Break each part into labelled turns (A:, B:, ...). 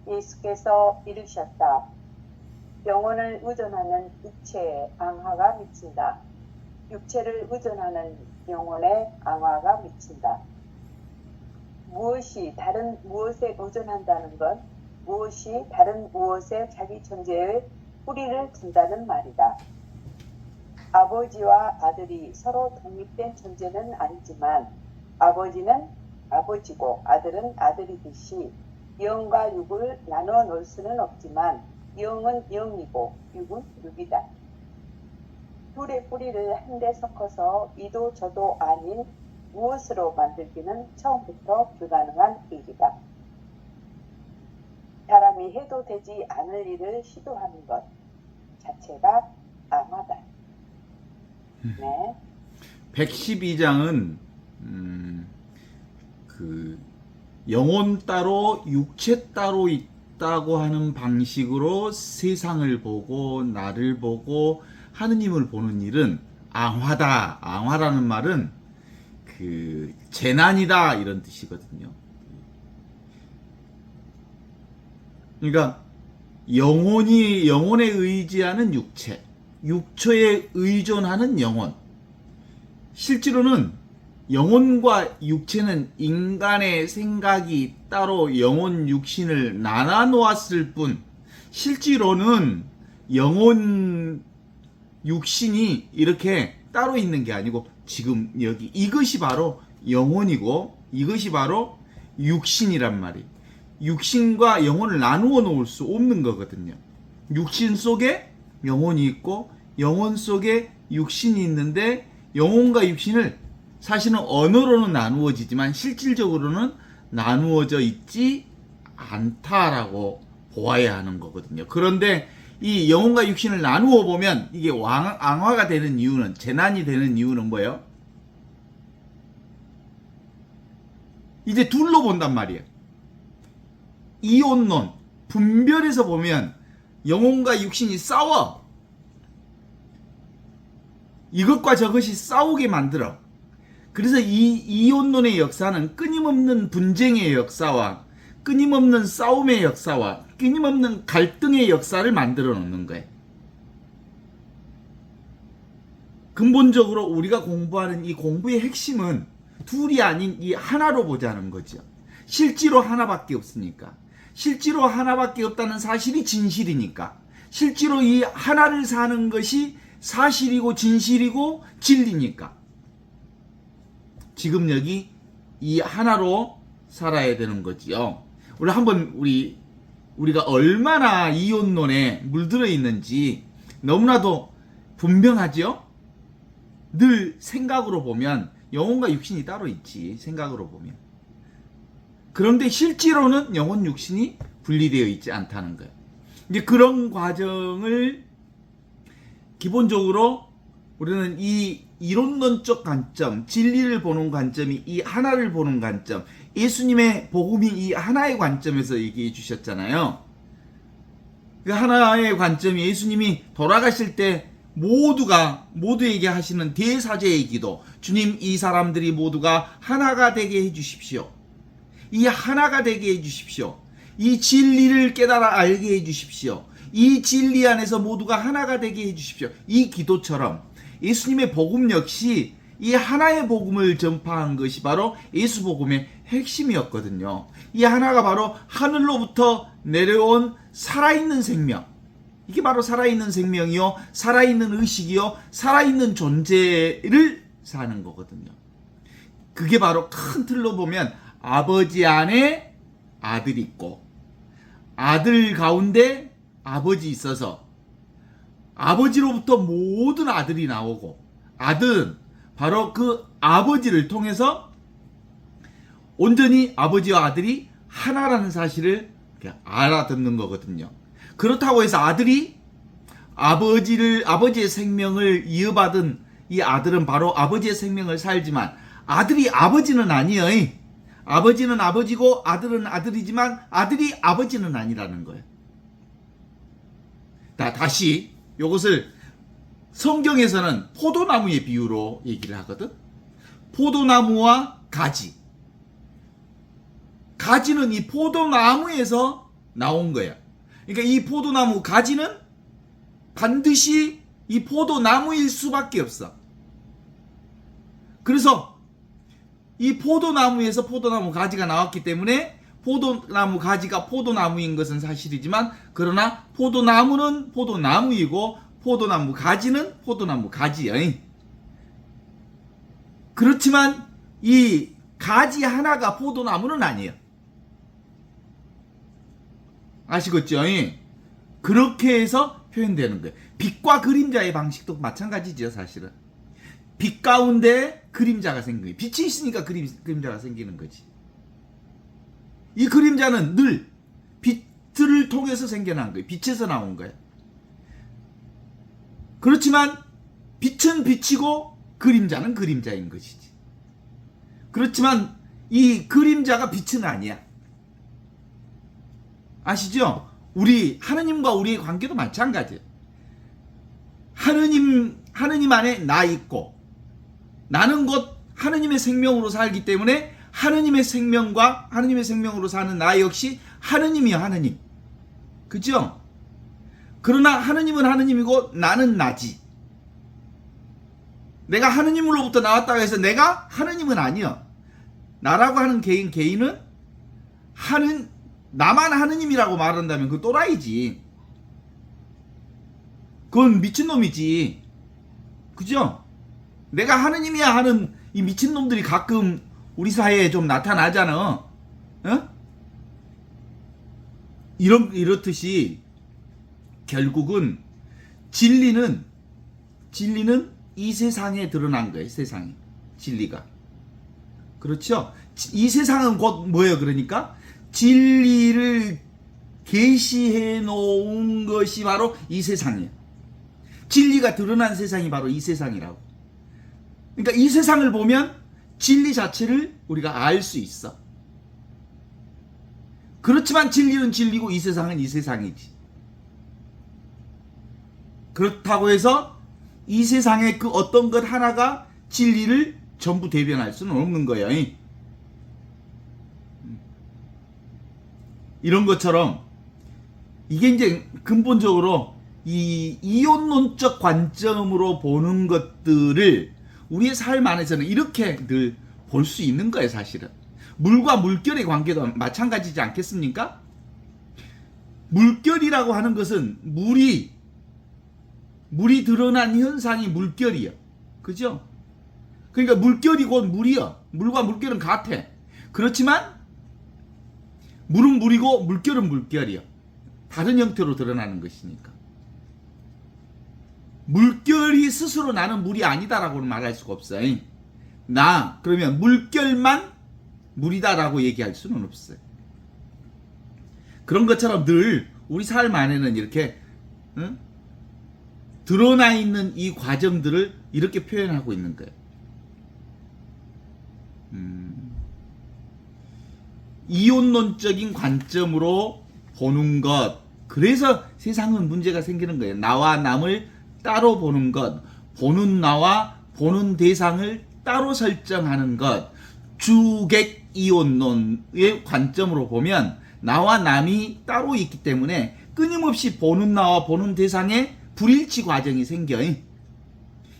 A: 예수께서 이르셨다. 영혼을 의존하는 육체에 앙화가 미친다. 육체를 의존하는 영혼에 앙화가 미친다. 무엇이 다른 무엇에 의존한다는 건 무엇이 다른 무엇에 자기 존재의 뿌리를 둔다는 말이다. 아버지와 아들이 서로 독립된 존재는 아니지만 아버지는 아버지고 아들은 아들이듯이 영과 육을 나눠 놓을 수는 없지만 영은 영이고 육은 육이다. 둘의 뿌리를 한데 섞어서 이도 저도 아닌 무엇으로 만들기는 처음부터 불가능한 일이다. 사람이 해도 되지 않을 일을 시도하는 것 자체가 앙화다. 네.
B: 112장은 그 영혼 따로 육체 따로 있다고 하는 방식으로 세상을 보고 나를 보고 하느님을 보는 일은 앙화다. 앙화라는 말은 그 재난이다 이런 뜻이거든요. 그러니까 영혼에 의지하는 육체, 육체에 의존하는 영혼. 실제로는 영혼과 육체는 인간의 생각이 따로 영혼 육신을 나눠 놓았을 뿐 실제로는 영혼 육신이 이렇게 따로 있는 게 아니고 지금 여기 이것이 바로 영혼이고 이것이 바로 육신이란 말이. 육신과 영혼을 나누어 놓을 수 없는 거거든요. 육신 속에 영혼이 있고 영혼 속에 육신이 있는데 영혼과 육신을 사실은 언어로는 나누어지지만 실질적으로는 나누어져 있지 않다라고 보아야 하는 거거든요. 그런데 이 영혼과 육신을 나누어 보면 이게 앙화가 되는 이유는, 재난이 되는 이유는 뭐예요? 이제 둘로 본단 말이에요. 이혼론, 분별해서 보면 영혼과 육신이 싸워. 이것과 저것이 싸우게 만들어. 그래서 이 이혼론의 역사는 끊임없는 분쟁의 역사와 끊임없는 싸움의 역사와 끊임없는 갈등의 역사를 만들어 놓는 거예요. 근본적으로 우리가 공부하는 이 공부의 핵심은 둘이 아닌 이 하나로 보자는 거죠. 실제로 하나밖에 없으니까. 실제로 하나밖에 없다는 사실이 진실이니까. 실제로 이 하나를 사는 것이 사실이고 진실이고 진리니까. 지금 여기 이 하나로 살아야 되는 거지요. 우리 한번 우리가 얼마나 이혼론에 물들어 있는지 너무나도 분명하죠. 늘 생각으로 보면 영혼과 육신이 따로 있지. 생각으로 보면. 그런데 실제로는 영혼 육신이 분리되어 있지 않다는 거예요. 이제 그런 과정을 기본적으로 우리는 이 이론론적 관점, 진리를 보는 관점이 이 하나를 보는 관점, 예수님의 복음이 이 하나의 관점에서 얘기해 주셨잖아요. 그 하나의 관점이 예수님이 돌아가실 때 모두에게 하시는 대사제의 기도, 주님 이 사람들이 모두가 하나가 되게 해 주십시오. 이 하나가 되게 해 주십시오. 이 진리를 깨달아 알게 해 주십시오. 이 진리 안에서 모두가 하나가 되게 해 주십시오. 이 기도처럼 예수님의 복음 역시 이 하나의 복음을 전파한 것이 바로 예수 복음의 핵심이었거든요. 이 하나가 바로 하늘로부터 내려온 살아있는 생명. 이게 바로 살아있는 생명이요, 살아있는 의식이요, 살아있는 존재를 사는 거거든요. 그게 바로 큰 틀로 보면 아버지 안에 아들이 있고 아들 가운데 아버지 있어서 아버지로부터 모든 아들이 나오고 아들은 바로 그 아버지를 통해서 온전히 아버지와 아들이 하나라는 사실을 알아듣는 거거든요. 그렇다고 해서 아들이 아버지의 생명을 이어받은 이 아들은 바로 아버지의 생명을 살지만 아들이 아버지는 아니에요. 아버지는 아버지고 아들은 아들이지만 아들이 아버지는 아니라는 거예요. 다시 이것을 성경에서는 포도나무의 비유로 얘기를 하거든. 포도나무와 가지. 가지는 이 포도나무에서 나온 거야. 그러니까 이 포도나무 가지는 반드시 이 포도나무일 수밖에 없어. 그래서 이 포도나무에서 포도나무 가지가 나왔기 때문에 포도나무 가지가 포도나무인 것은 사실이지만, 그러나 포도나무는 포도나무이고 포도나무 가지는 포도나무 가지야. 그렇지만 이 가지 하나가 포도나무는 아니에요. 아시겠죠? 그렇게 해서 표현되는 거예요. 빛과 그림자의 방식도 마찬가지죠, 사실은. 빛 가운데 그림자가 생긴 거예요. 빛이 있으니까 그림자가 생기는 거지. 이 그림자는 늘 빛을 통해서 생겨난 거예요. 빛에서 나온 거예요. 그렇지만 빛은 빛이고 그림자는 그림자인 것이지. 그렇지만 이 그림자가 빛은 아니야. 아시죠? 우리 하느님과 우리의 관계도 마찬가지예요. 하느님 안에 나 있고, 나는 곧 하느님의 생명으로 살기 때문에 하느님의 생명과 하느님의 생명으로 사는 나 역시 하느님이야, 하느님. 그죠? 그러나 하느님은 하느님이고 나는 나지. 내가 하느님으로부터 나왔다고 해서 내가 하느님은 아니야. 나라고 하는 개인은 나만 하느님이라고 말한다면 그 또라이지. 그건 미친놈이지. 그죠? 내가 하느님이야 하는 이 미친놈들이 가끔 우리 사회에 좀 나타나잖아. 어? 이렇듯이 결국은 진리는 이 세상에 드러난 거예요. 세상에. 진리가. 그렇죠? 이 세상은 곧 뭐예요? 그러니까 진리를 계시해 놓은 것이 바로 이 세상이에요. 진리가 드러난 세상이 바로 이 세상이라고. 그러니까 이 세상을 보면 진리 자체를 우리가 알 수 있어. 그렇지만 진리는 진리고 이 세상은 이 세상이지. 그렇다고 해서 이 세상의 그 어떤 것 하나가 진리를 전부 대변할 수는 없는 거예요. 이런 것처럼 이게 이제 근본적으로 이 이혼론적 관점으로 보는 것들을 우리의 삶 안에서는 이렇게 늘 볼 수 있는 거예요, 사실은. 물과 물결의 관계도 마찬가지지 않겠습니까? 물결이라고 하는 것은 물이 드러난 현상이 물결이야. 그죠? 그러니까 물결이 곧 물이야. 물과 물결은 같아. 그렇지만 물은 물이고 물결은 물결이야. 다른 형태로 드러나는 것이니까. 물결이 스스로 나는 물이 아니다라고는 말할 수가 없어요. 그러면 물결만 물이다라고 얘기할 수는 없어요. 그런 것처럼 늘 우리 삶 안에는 이렇게 드러나 있는 이 과정들을 이렇게 표현하고 있는 거예요. 이혼론적인 관점으로 보는 것. 그래서 세상은 문제가 생기는 거예요. 나와 남을 따로 보는 것. 보는 나와 보는 대상을 따로 설정하는 것. 주객 이혼론의 관점으로 보면 나와 남이 따로 있기 때문에 끊임없이 보는 나와 보는 대상의 불일치 과정이 생겨.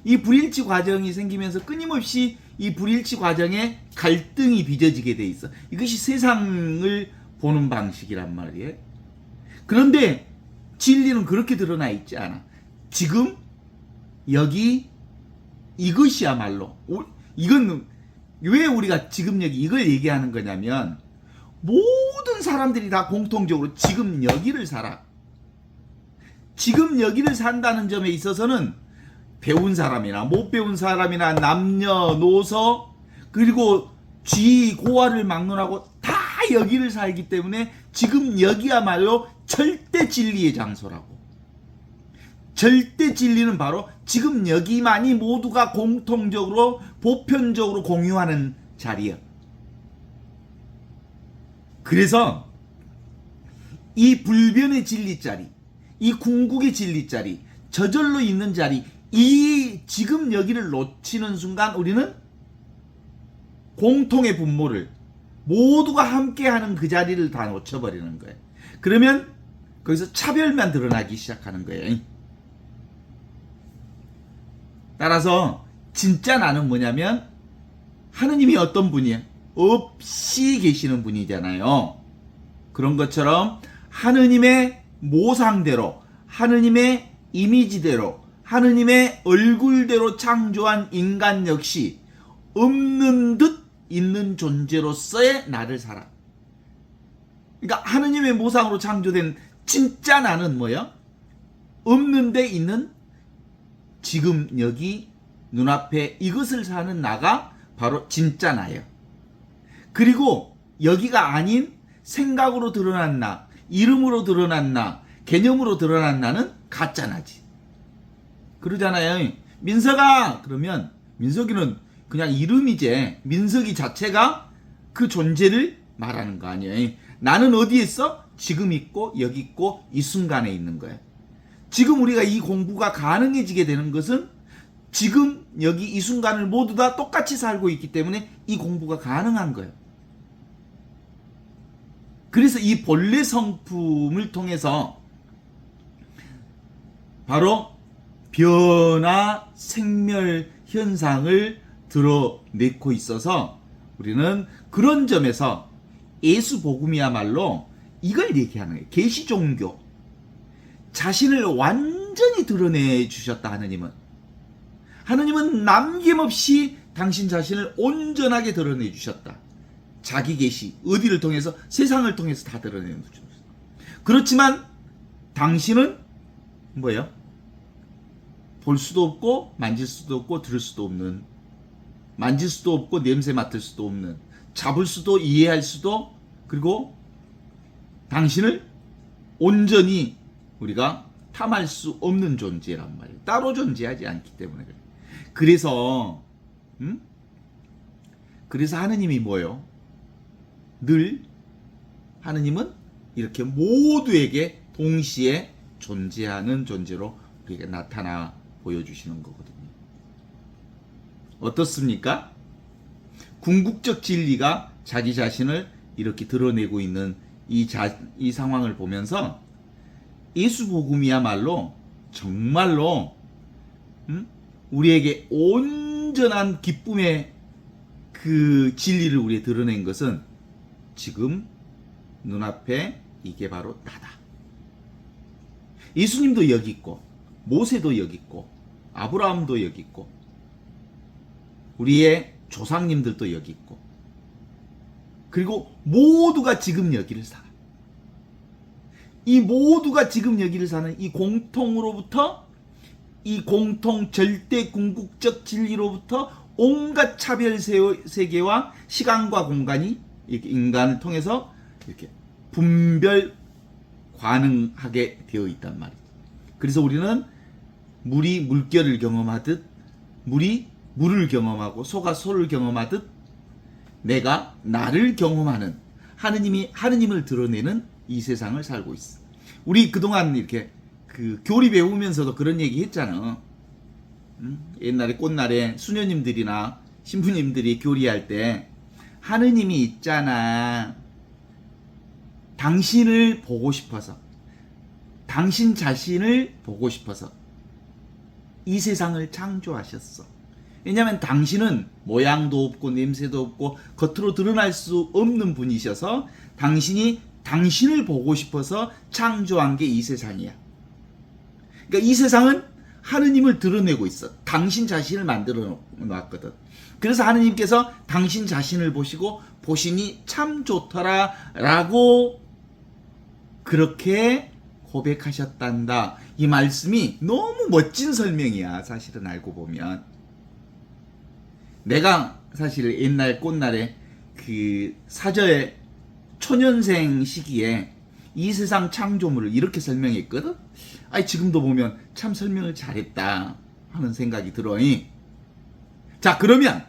B: 이 불일치 과정이 생기면서 끊임없이 이 불일치 과정에 갈등이 빚어지게 돼 있어. 이것이 세상을 보는 방식이란 말이에요. 그런데 진리는 그렇게 드러나 있지 않아. 지금 여기 이것이야말로, 이건 왜 우리가 지금 여기 이걸 얘기하는 거냐면, 모든 사람들이 다 공통적으로 지금 여기를 살아. 지금 여기를 산다는 점에 있어서는 배운 사람이나 못 배운 사람이나 남녀노소 그리고 쥐 고아를 막론하고 다 여기를 살기 때문에 지금 여기야말로 절대 진리의 장소라고. 절대 진리는 바로 지금 여기만이 모두가 공통적으로 보편적으로 공유하는 자리야. 그래서 이 불변의 진리 자리, 이 궁극의 진리 자리, 저절로 있는 자리, 이 지금 여기를 놓치는 순간 우리는 공통의 분모를 모두가 함께하는 그 자리를 다 놓쳐버리는 거예요. 그러면 거기서 차별만 드러나기 시작하는 거예요. 따라서 진짜 나는 뭐냐면 하느님이 어떤 분이에요? 없이 계시는 분이잖아요. 그런 것처럼 하느님의 모상대로, 하느님의 이미지대로, 하느님의 얼굴대로 창조한 인간 역시 없는 듯 있는 존재로서의 나를 살아. 그러니까 하느님의 모상으로 창조된 진짜 나는 뭐예요? 없는 데 있는 지금 여기 눈앞에 이것을 사는 나가 바로 진짜 나예요. 그리고 여기가 아닌 생각으로 드러난 나, 이름으로 드러난 나, 개념으로 드러난 나는 가짜 나지. 그러잖아요. 민석아! 그러면 민석이는 그냥 이름이지. 민석이 자체가 그 존재를 말하는 거 아니에요. 나는 어디에 있어? 지금 있고 여기 있고 이 순간에 있는 거예요. 지금 우리가 이 공부가 가능해지게 되는 것은 지금 여기 이 순간을 모두 다 똑같이 살고 있기 때문에 이 공부가 가능한 거예요. 그래서 이 본래 성품을 통해서 바로 변화 생멸 현상을 드러내고 있어서 우리는 그런 점에서 예수 복음이야말로 이걸 얘기하는 거예요. 계시 종교. 자신을 완전히 드러내 주셨다. 하느님은 남김없이 당신 자신을 온전하게 드러내 주셨다. 자기 계시 어디를 통해서? 세상을 통해서 다 드러내는 거죠. 그렇지만 당신은 뭐예요? 볼 수도 없고 만질 수도 없고 들을 수도 없는, 만질 수도 없고 냄새 맡을 수도 없는, 잡을 수도 이해할 수도, 그리고 당신을 온전히 우리가 탐할 수 없는 존재란 말이에요. 따로 존재하지 않기 때문에 그래요. 그래서 하느님이 뭐예요? 늘 하느님은 이렇게 모두에게 동시에 존재하는 존재로 우리에게 나타나 보여주시는 거거든요. 어떻습니까? 궁극적 진리가 자기 자신을 이렇게 드러내고 있는 이 상황을 보면서 예수 복음이야말로 정말로 우리에게 온전한 기쁨의 그 진리를 우리에 드러낸 것은 지금 눈앞에 이게 바로 나다. 예수님도 여기 있고 모세도 여기 있고 아브라함도 여기 있고 우리의 조상님들도 여기 있고 그리고 모두가 지금 여기를 살아. 이 모두가 지금 여기를 사는 이 공통으로부터, 이 공통 절대 궁극적 진리로부터 온갖 차별 세계와 시간과 공간이 이렇게 인간을 통해서 이렇게 분별 가능하게 되어 있단 말이죠. 그래서 우리는 물이 물결을 경험하듯, 물이 물을 경험하고 소가 소를 경험하듯 내가 나를 경험하는, 하느님이 하느님을 드러내는 이 세상을 살고 있어. 우리 그동안 이렇게 그 교리 배우면서도 그런 얘기 했잖아. 옛날에 꽃날에 수녀님들이나 신부님들이 교리할 때 하느님이 있잖아. 당신을 보고 싶어서, 당신 자신을 보고 싶어서 이 세상을 창조하셨어. 왜냐하면 당신은 모양도 없고 냄새도 없고 겉으로 드러날 수 없는 분이셔서 당신이 당신을 보고 싶어서 창조한 게 이 세상이야. 그러니까 이 세상은 하느님을 드러내고 있어. 당신 자신을 만들어 놨거든. 그래서 하느님께서 당신 자신을 보시고 보시니 참 좋더라 라고 그렇게 고백하셨단다. 이 말씀이 너무 멋진 설명이야. 사실은 알고 보면. 내가 사실 옛날 꽃날에 그 사저의 초년생 시기에 이 세상 창조물을 이렇게 설명했거든. 아니 지금도 보면 참 설명을 잘했다 하는 생각이 들어요. 자 그러면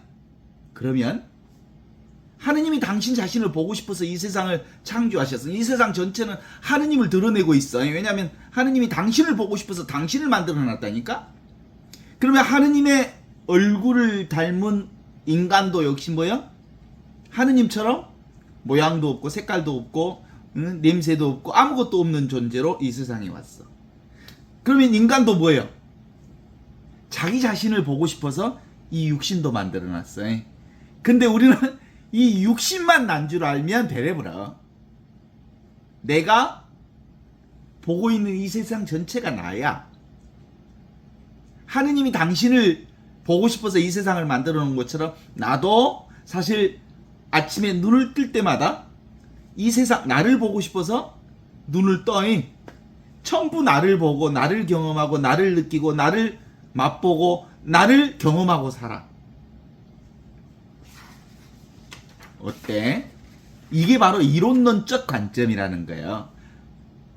B: 하느님이 당신 자신을 보고 싶어서 이 세상을 창조하셨어. 이 세상 전체는 하느님을 드러내고 있어요. 왜냐하면 하느님이 당신을 보고 싶어서 당신을 만들어 놨다니까. 그러면 하느님의 얼굴을 닮은 인간도 역시 뭐야? 하느님처럼 모양도 없고 색깔도 없고 응? 냄새도 없고 아무것도 없는 존재로 이 세상에 왔어. 그러면 인간도 뭐예요? 자기 자신을 보고 싶어서 이 육신도 만들어놨어. 근데 우리는 이 육신만 난 줄 알면 되레버려. 내가 보고 있는 이 세상 전체가 나야. 하느님이 당신을 보고 싶어서 이 세상을 만들어 놓은 것처럼 나도 사실 아침에 눈을 뜰 때마다 이 세상 나를 보고 싶어서 눈을 떠. 전부 나를 보고 나를 경험하고 나를 느끼고 나를 맛보고 나를 경험하고 살아. 어때? 이게 바로 이론론적 관점이라는 거예요.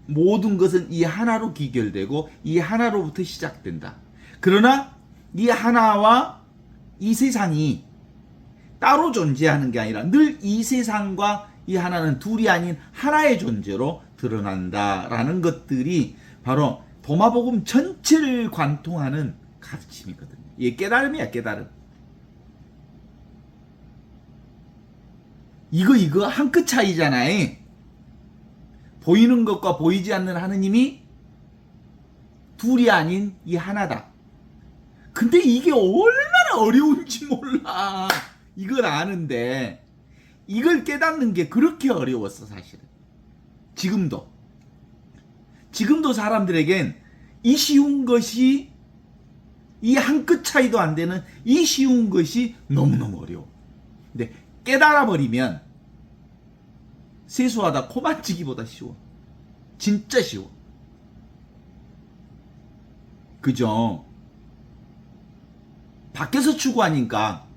B: 모든 것은 이 하나로 기결되고 이 하나로부터 시작된다. 그러나 이 하나와 이 세상이 따로 존재하는 게 아니라 늘 이 세상과 이 하나는 둘이 아닌 하나의 존재로 드러난다라는 것들이 바로 도마복음 전체를 관통하는 가르침이거든요. 이게 깨달음이야, 깨달음. 이거 한 끗 차이잖아요. 보이는 것과 보이지 않는 하느님이 둘이 아닌 이 하나다. 근데 이게 얼마나 어려운지 몰라. 이걸 아는데 이걸 깨닫는 게 그렇게 어려웠어, 사실은. 지금도 사람들에겐 이 쉬운 것이, 이 한 끗 차이도 안 되는 이 쉬운 것이 너무너무 어려워. 근데 깨달아버리면 세수하다 코 만지기보다 쉬워. 진짜 쉬워. 그죠? 밖에서 추구하니까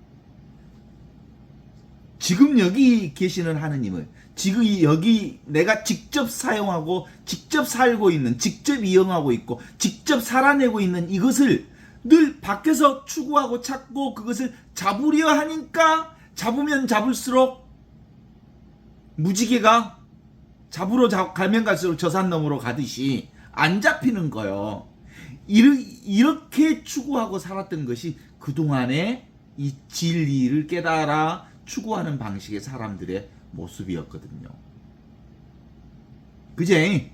B: 지금 여기 계시는 하느님을, 지금 여기 내가 직접 사용하고 직접 살고 있는, 직접 이용하고 있고 직접 살아내고 있는 이것을 늘 밖에서 추구하고 찾고 그것을 잡으려 하니까 잡으면 잡을수록 무지개가 잡으러 가면 갈수록 저 산 너머로 가듯이 안 잡히는 거예요. 이렇게 추구하고 살았던 것이 그동안의 이 진리를 깨달아 추구하는 방식의 사람들의 모습이었거든요. 그제?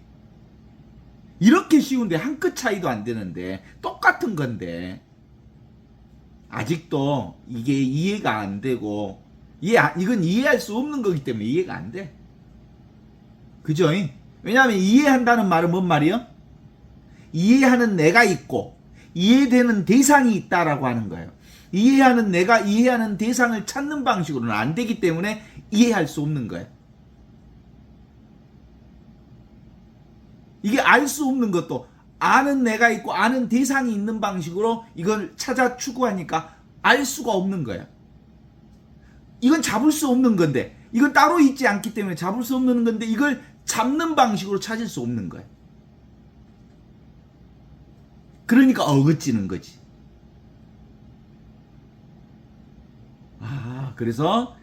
B: 이렇게 쉬운데 한 끗 차이도 안 되는데 똑같은 건데 아직도 이게 이해가 안 되고 이건 이해할 수 없는 거기 때문에 이해가 안 돼. 그죠? 왜냐하면 이해한다는 말은 뭔 말이요? 이해하는 내가 있고 이해되는 대상이 있다라고 하는 거예요. 이해하는 내가 이해하는 대상을 찾는 방식으로는 안 되기 때문에 이해할 수 없는 거예요. 이게 알 수 없는 것도 아는 내가 있고 아는 대상이 있는 방식으로 이걸 찾아 추구하니까 알 수가 없는 거예요. 이건 잡을 수 없는 건데, 이건 따로 있지 않기 때문에 잡을 수 없는 건데 이걸 잡는 방식으로 찾을 수 없는 거예요. 그러니까 어긋지는 거지. 그래서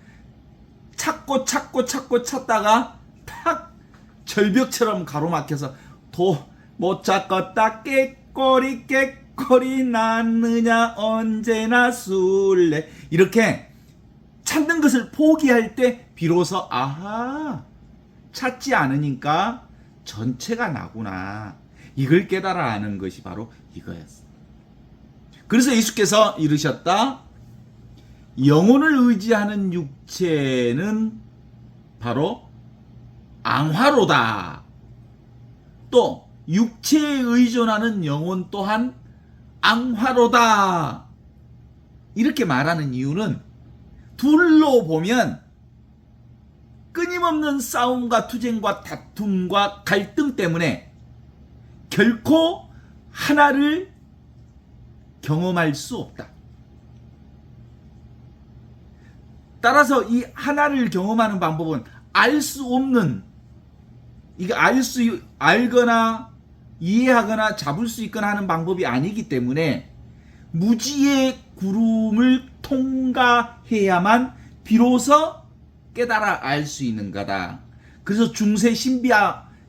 B: 찾다가 탁 절벽처럼 가로막혀서 못 찾겠다 깨꼬리 낳느냐 언제나 술래, 이렇게 찾는 것을 포기할 때 비로소 찾지 않으니까 전체가 나구나, 이걸 깨달아 아는 것이 바로 이거였어. 그래서 예수께서 이르셨다. 영혼을 의지하는 육체는 바로 앙화로다. 또 육체에 의존하는 영혼 또한 앙화로다. 이렇게 말하는 이유는 둘로 보면 끊임없는 싸움과 투쟁과 다툼과 갈등 때문에 결코 하나를 경험할 수 없다. 따라서 이 하나를 경험하는 방법은 알 수 없는, 이게 알거나 이해하거나 잡을 수 있거나 하는 방법이 아니기 때문에 무지의 구름을 통과해야만 비로소 깨달아 알 수 있는 거다. 그래서 중세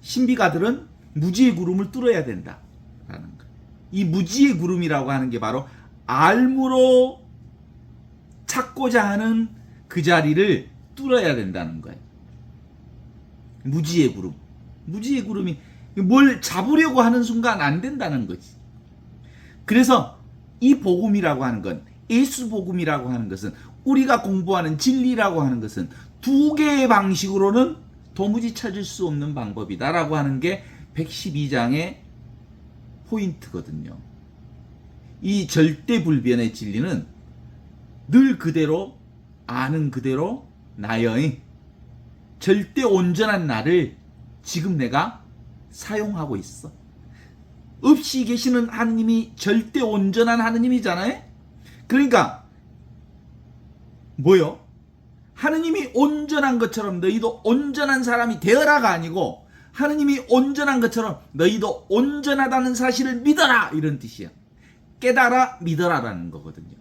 B: 신비가들은 무지의 구름을 뚫어야 된다라는 거. 이 무지의 구름이라고 하는 게 바로 알므로 찾고자 하는 그 자리를 뚫어야 된다는 거예요. 무지의 구름. 무지의 구름이 뭘 잡으려고 하는 순간 안 된다는 거지. 그래서 이 복음이라고 하는 건, 예수 복음이라고 하는 것은, 우리가 공부하는 진리라고 하는 것은 두 개의 방식으로는 도무지 찾을 수 없는 방법이다라고 하는 게 112장의 포인트거든요. 이 절대불변의 진리는 늘 그대로, 아는 그대로 나의 절대 온전한 나를 지금 내가 사용하고 있어. 없이 계시는 하느님이 절대 온전한 하느님이잖아요. 그러니까 뭐요? 하느님이 온전한 것처럼 너희도 온전한 사람이 되어라가 아니고, 하느님이 온전한 것처럼 너희도 온전하다는 사실을 믿어라, 이런 뜻이야. 깨달아 믿어라라는 거거든요.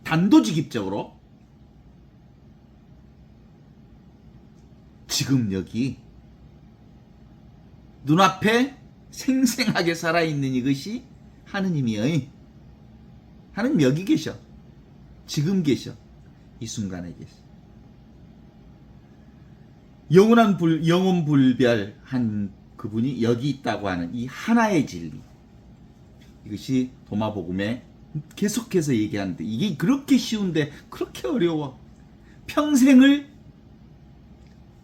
B: 단도직입적으로 지금 여기 눈앞에 생생하게 살아있는 이것이 하느님이여. 하느님 여기 계셔. 지금 계셔. 이 순간에 계셔. 영원불별한 그분이 여기 있다고 하는 이 하나의 진리, 이것이 도마복음에 계속해서 얘기하는데, 이게 그렇게 쉬운데 그렇게 어려워. 평생을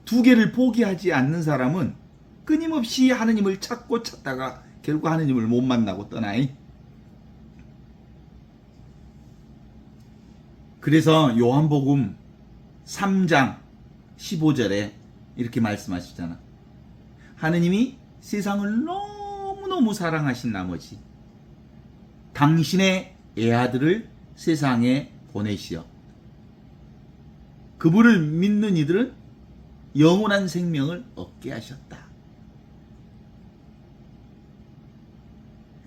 B: 두 개를 포기하지 않는 사람은 끊임없이 하느님을 찾고 찾다가 결국 하느님을 못 만나고 떠나이. 그래서 요한복음 3장 15절에 이렇게 말씀하시잖아. 하느님이 세상을 너무너무 사랑하신 나머지 당신의 애아들을 세상에 보내시어 그분을 믿는 이들은 영원한 생명을 얻게 하셨다.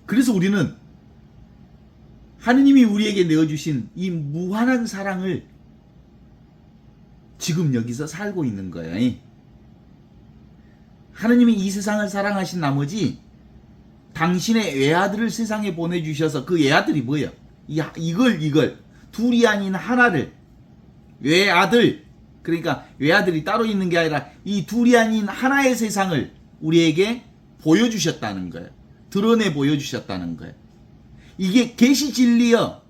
B: 그래서 우리는 하느님이 우리에게 내어주신 이 무한한 사랑을 지금 여기서 살고 있는 거예요. 하느님이 이 세상을 사랑하신 나머지 당신의 외아들을 세상에 보내주셔서, 그 외아들이 뭐예요? 이걸 둘이 아닌 하나를, 외아들, 그러니까 외아들이 따로 있는 게 아니라 이 둘이 아닌 하나의 세상을 우리에게 보여주셨다는 거예요. 드러내 보여주셨다는 거예요. 이게 계시 진리여.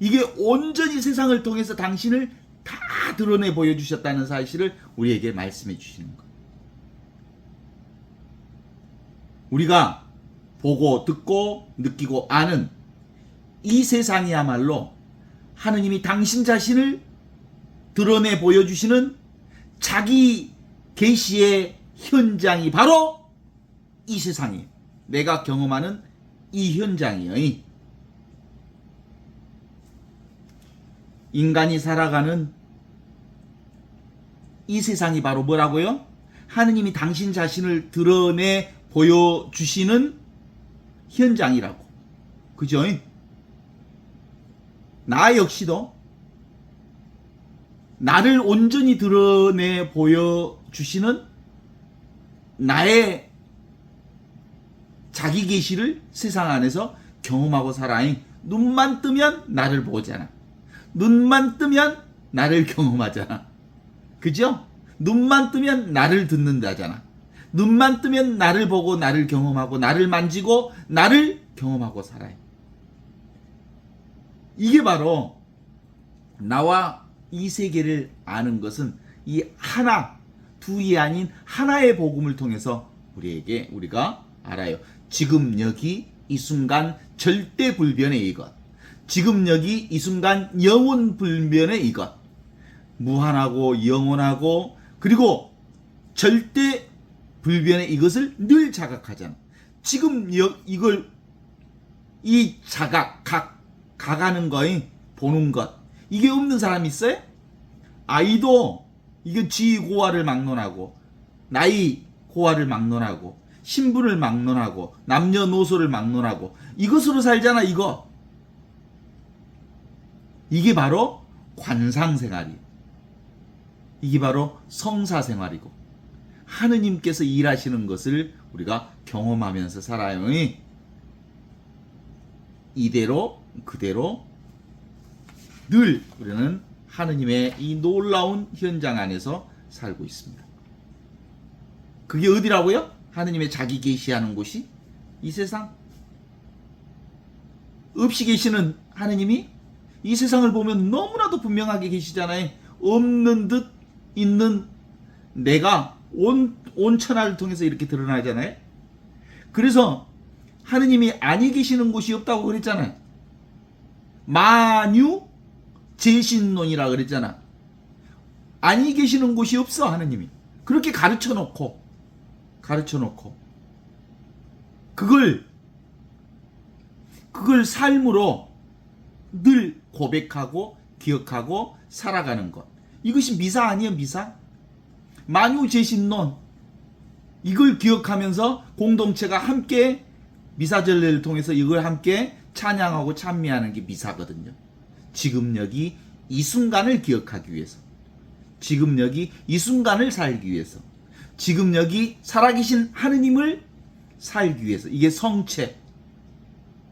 B: 이게 온전히 세상을 통해서 당신을 다 드러내 보여주셨다는 사실을 우리에게 말씀해 주시는 거예요. 우리가 보고 듣고 느끼고 아는 이 세상이야말로 하느님이 당신 자신을 드러내 보여주시는 자기 계시의 현장이 바로 이 세상이에요. 내가 경험하는 이 현장이에요. 인간이 살아가는 이 세상이 바로 뭐라고요? 하느님이 당신 자신을 드러내 보여주시는 현장이라고. 그죠? 나 역시도 나를 온전히 드러내 보여주시는 나의 자기 계시를 세상 안에서 경험하고 살아잉. 눈만 뜨면 나를 보잖아. 눈만 뜨면 나를 경험하잖아. 그죠? 눈만 뜨면 나를 듣는다잖아. 눈만 뜨면 나를 보고 나를 경험하고 나를 만지고 나를 경험하고 살아요. 이게 바로 나와 이 세계를 아는 것은 이 하나, 둘이 아닌 하나의 복음을 통해서 우리가 알아요. 지금 여기 이 순간 절대 불변의 이것, 지금 여기 이 순간 영원 불변의 이것, 무한하고 영원하고 그리고 절대 불변의 이것을 늘 자각하잖아. 지금 이걸 이 자각, 가가는 거에 보는 것, 이게 없는 사람이 있어요? 아이도 이게 지 고아를 막론하고 나이 고아를 막론하고 신분을 막론하고 남녀노소를 막론하고 이것으로 살잖아. 이게 바로 관상생활이에요. 이게 바로 성사생활이고 하느님께서 일하시는 것을 우리가 경험하면서 살아요. 이대로 그대로 늘 우리는 하느님의 이 놀라운 현장 안에서 살고 있습니다. 그게 어디라고요? 하느님의 자기 계시하는 곳이 이 세상. 없이 계시는 하느님이 이 세상을 보면 너무나도 분명하게 계시잖아요. 없는 듯 있는 내가 온 천하를 통해서 이렇게 드러나잖아요. 그래서 하느님이 아니 계시는 곳이 없다고 그랬잖아요. 만유 제신론이라 그랬잖아. 아니 계시는 곳이 없어. 하느님이 그렇게 가르쳐 놓고 그걸 삶으로 늘 고백하고 기억하고 살아가는 것, 이것이 미사 아니에요? 미사? 만유제신론, 이걸 기억하면서 공동체가 함께 미사절례를 통해서 이걸 함께 찬양하고 찬미하는 게 미사거든요. 지금 여기 이 순간을 기억하기 위해서, 지금 여기 이 순간을 살기 위해서, 지금 여기 살아계신 하느님을 살기 위해서. 이게 성체,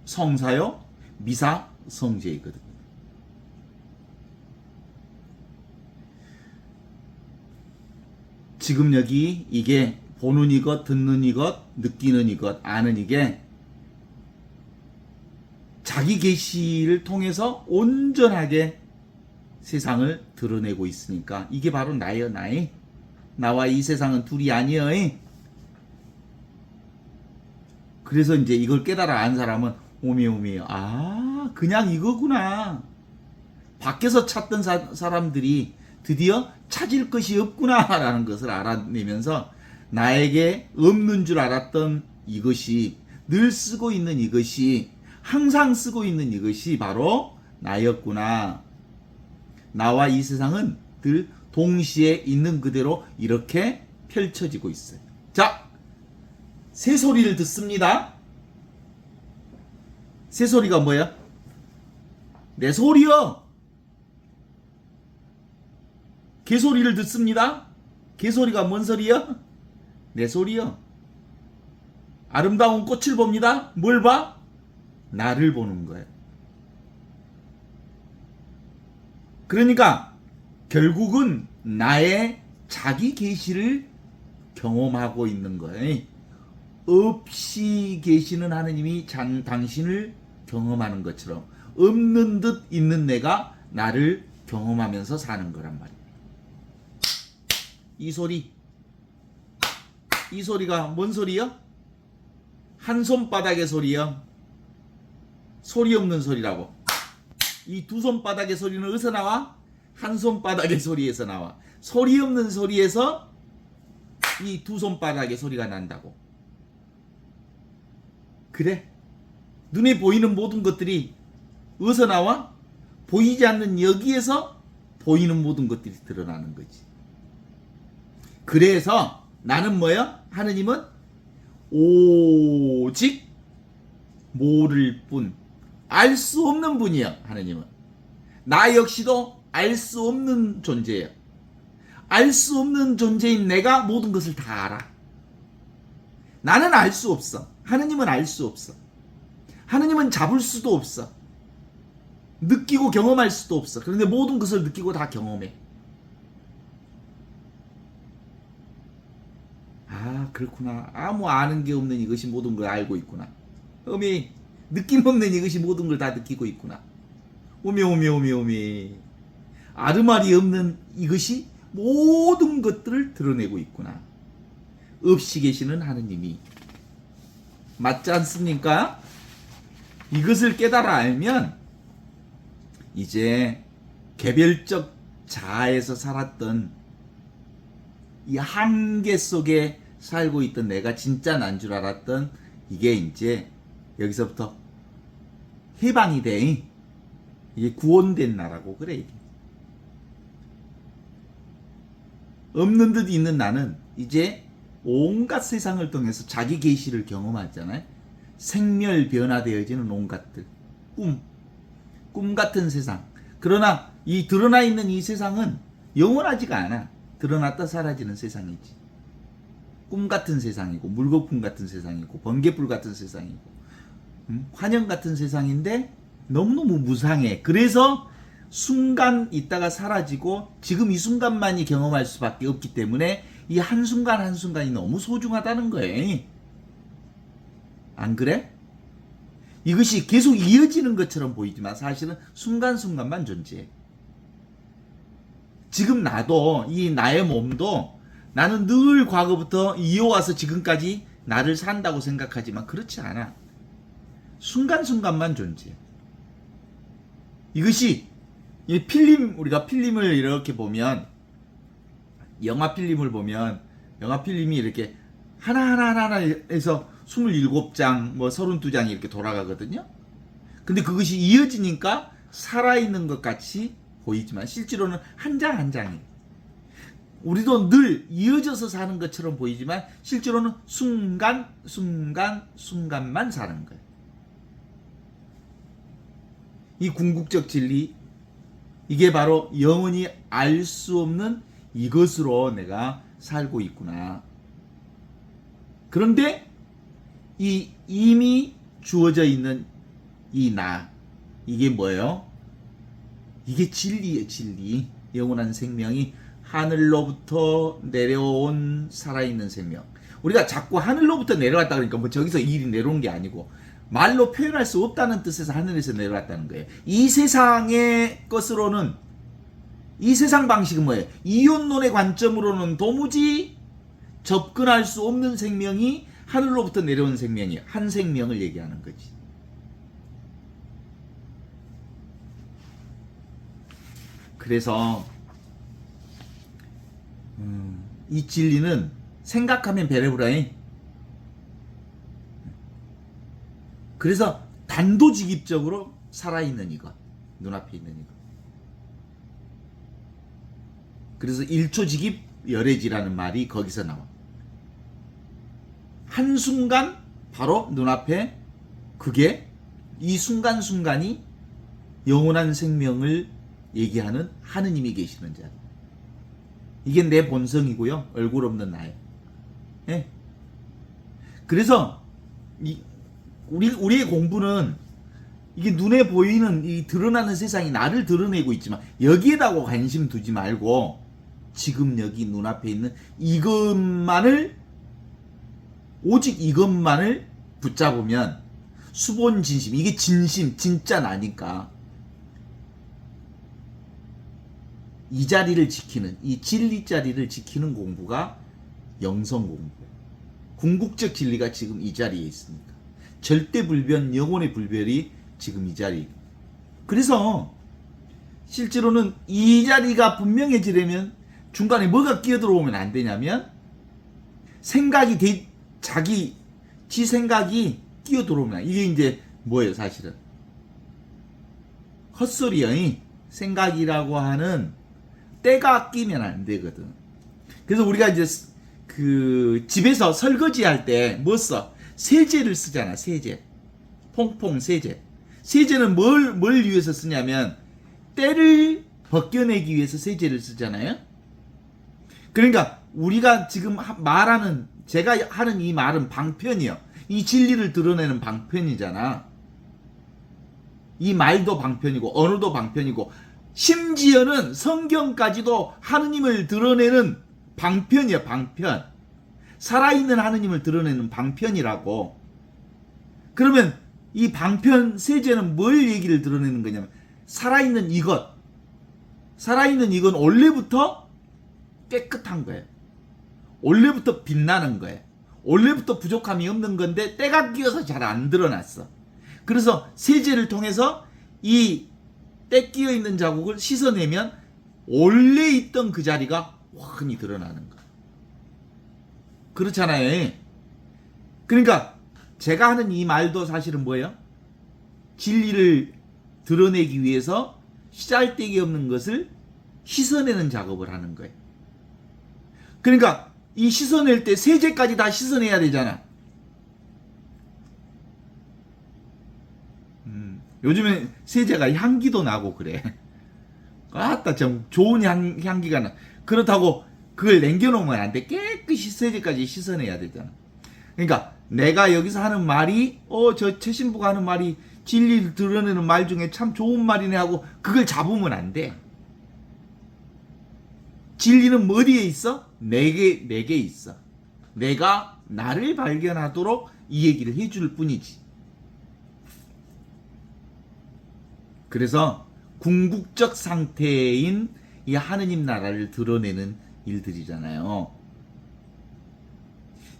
B: 성사요, 미사, 성제이거든요. 지금 여기 이게 보는 이것, 듣는 이것, 느끼는 이것, 아는 이게 자기 계시를 통해서 온전하게 세상을 드러내고 있으니까 이게 바로 나예요. 나와 이 세상은 둘이 아니에요. 그래서 이제 이걸 깨달아 안 사람은 오메오메, 그냥 이거구나. 밖에서 찾던 사람들이 드디어 찾을 것이 없구나라는 것을 알아내면서 나에게 없는 줄 알았던 이것이, 늘 쓰고 있는 이것이, 항상 쓰고 있는 이것이 바로 나였구나. 나와 이 세상은 늘 동시에 있는 그대로 이렇게 펼쳐지고 있어요. 자, 새소리를 듣습니다. 새소리가 뭐야? 내 소리요. 개소리를 듣습니다. 개소리가 뭔 소리요? 내 소리요. 아름다운 꽃을 봅니다. 뭘 봐? 나를 보는 거예요. 그러니까 결국은 나의 자기 계시를 경험하고 있는 거예요. 없이 계시는 하느님이 당신을 경험하는 것처럼 없는 듯 있는 내가 나를 경험하면서 사는 거란 말이에요. 이 소리가 뭔 소리요? 한 손바닥의 소리요. 소리 없는 소리라고. 이 두 손바닥의 소리는 어디서 나와? 한 손바닥의 소리에서 나와. 소리 없는 소리에서 이 두 손바닥의 소리가 난다고. 그래? 눈에 보이는 모든 것들이 어디서 나와? 보이지 않는 여기에서 보이는 모든 것들이 드러나는 거지. 그래서 나는 뭐야? 하느님은 오직 모를 뿐, 알 수 없는 분이야. 하느님은 나 역시도 알 수 없는 존재야. 알 수 없는 존재인 내가 모든 것을 다 알아. 나는 알 수 없어. 하느님은 알 수 없어. 하느님은 잡을 수도 없어. 느끼고 경험할 수도 없어. 그런데 모든 것을 느끼고 다 경험해. 그렇구나. 아무 아는 게 없는 이것이 모든 걸 알고 있구나. 느낌 없는 이것이 모든 걸 다 느끼고 있구나. 오메. 아르말이 없는 이것이 모든 것들을 드러내고 있구나. 없이 계시는 하느님이. 맞지 않습니까? 이것을 깨달아 알면 이제 개별적 자아에서 살았던 이 한계 속에 살고 있던 내가 진짜 난 줄 알았던 이게 이제 여기서부터 해방이 돼. 이게 구원된 나라고 그래. 이게. 없는 듯 있는 나는 이제 온갖 세상을 통해서 자기 계시를 경험하잖아요. 생멸 변화되어지는 온갖들. 꿈 같은 세상. 그러나 이 드러나 있는 이 세상은 영원하지가 않아. 드러났다 사라지는 세상이지. 꿈 같은 세상이고, 물거품 같은 세상이고, 번개불 같은 세상이고, 환영 같은 세상인데 너무너무 무상해. 그래서 순간 있다가 사라지고 지금 이 순간만이 경험할 수밖에 없기 때문에 이 한순간 한순간이 너무 소중하다는 거예요. 안 그래? 이것이 계속 이어지는 것처럼 보이지만 사실은 순간순간만 존재해. 지금 나도, 이 나의 몸도 나는 늘 과거부터 이어와서 지금까지 나를 산다고 생각하지만 그렇지 않아. 순간순간만 존재해. 이것이 이 필름, 우리가 필름을 이렇게 보면, 영화 필름을 보면, 영화 필름이 이렇게 하나하나 해서 27장, 뭐 32장이 이렇게 돌아가거든요. 근데 그것이 이어지니까 살아있는 것 같이 보이지만 실제로는 한 장 한 장이. 우리도 늘 이어져서 사는 것처럼 보이지만 실제로는 순간만 사는 거예요. 이 궁극적 진리, 이게 바로 영원히 알 수 없는 이것으로 내가 살고 있구나. 그런데 이 이미 주어져 있는 이 나, 이게 뭐예요? 이게 진리예요, 진리. 영원한 생명이 하늘로부터 내려온 살아있는 생명. 우리가 자꾸 하늘로부터 내려왔다 그러니까 뭐 저기서 일이 내려온 게 아니고 말로 표현할 수 없다는 뜻에서 하늘에서 내려왔다는 거예요. 이 세상의 것으로는, 이 세상 방식은 뭐예요? 이혼론의 관점으로는 도무지 접근할 수 없는 생명이 하늘로부터 내려온 생명이에요. 한 생명을 얘기하는 거지. 그래서 이 진리는 생각하면 베레브라잉. 그래서 단도직입적으로 살아있는 이것, 눈앞에 있는 이것. 그래서 일초직입 열애지라는 말이 거기서 나와. 한순간 바로 눈앞에 그게 이 순간순간이 영원한 생명을 얘기하는 하느님이 계시는 자리. 이게 내 본성이고요. 얼굴 없는 나예요. 예? 그래서 우리의 공부는 이게 눈에 보이는 이 드러나는 세상이 나를 드러내고 있지만 여기에다가 관심 두지 말고 지금 여기 눈앞에 있는 이것만을, 오직 이것만을 붙잡으면 수본 진심, 이게 진심, 진짜 나니까 이 자리를 지키는, 이 진리 자리를 지키는 공부가 영성 공부예요. 궁극적 진리가 지금 이 자리에 있으니까. 절대불변, 영혼의 불변이 지금 이 자리. 그래서 실제로는 이 자리가 분명해지려면 중간에 뭐가 끼어들어오면 안 되냐면 생각이 지 생각이 끼어들어오면, 이게 이제 뭐예요 사실은? 헛소리야. 생각이라고 하는 때가 끼면 안 되거든. 그래서 우리가 이제 그 집에서 설거지 할 때 뭐 써? 세제를 쓰잖아. 세제. 퐁퐁 세제. 세제는 뭘 위해서 쓰냐면 때를 벗겨내기 위해서 세제를 쓰잖아요. 그러니까 우리가 지금 말하는, 제가 하는 이 말은 방편이요. 이 진리를 드러내는 방편이잖아. 이 말도 방편이고 언어도 방편이고 심지어는 성경까지도 하느님을 드러내는 방편이야. 방편. 살아있는 하느님을 드러내는 방편이라고. 그러면 이 방편 세제는 뭘 얘기를 드러내는 거냐면 살아있는 이것. 살아있는 이건 원래부터 깨끗한 거예요. 원래부터 빛나는 거예요. 원래부터 부족함이 없는 건데 때가 끼어서 잘 안 드러났어. 그래서 세제를 통해서 이 때 끼어 있는 자국을 씻어내면 원래 있던 그 자리가 훤히 드러나는 거예요. 그렇잖아요. 그러니까 제가 하는 이 말도 사실은 뭐예요? 진리를 드러내기 위해서 쓰잘데기 없는 것을 씻어내는 작업을 하는 거예요. 그러니까 이 씻어낼 때 세제까지 다 씻어내야 되잖아. 요즘에 세제가 향기도 나고 그래. 아따 좀 좋은 향기가 나. 그렇다고 그걸 남겨놓으면 안 돼. 깨끗이 세제까지 씻어내야 되잖아. 그러니까 내가 여기서 하는 말이 저 최신부가 하는 말이 진리를 드러내는 말 중에 참 좋은 말이네 하고 그걸 잡으면 안 돼. 진리는 어디에 있어? 내게 있어. 내가 나를 발견하도록 이 얘기를 해줄 뿐이지. 그래서 궁극적 상태인 이 하느님 나라를 드러내는 일들이잖아요.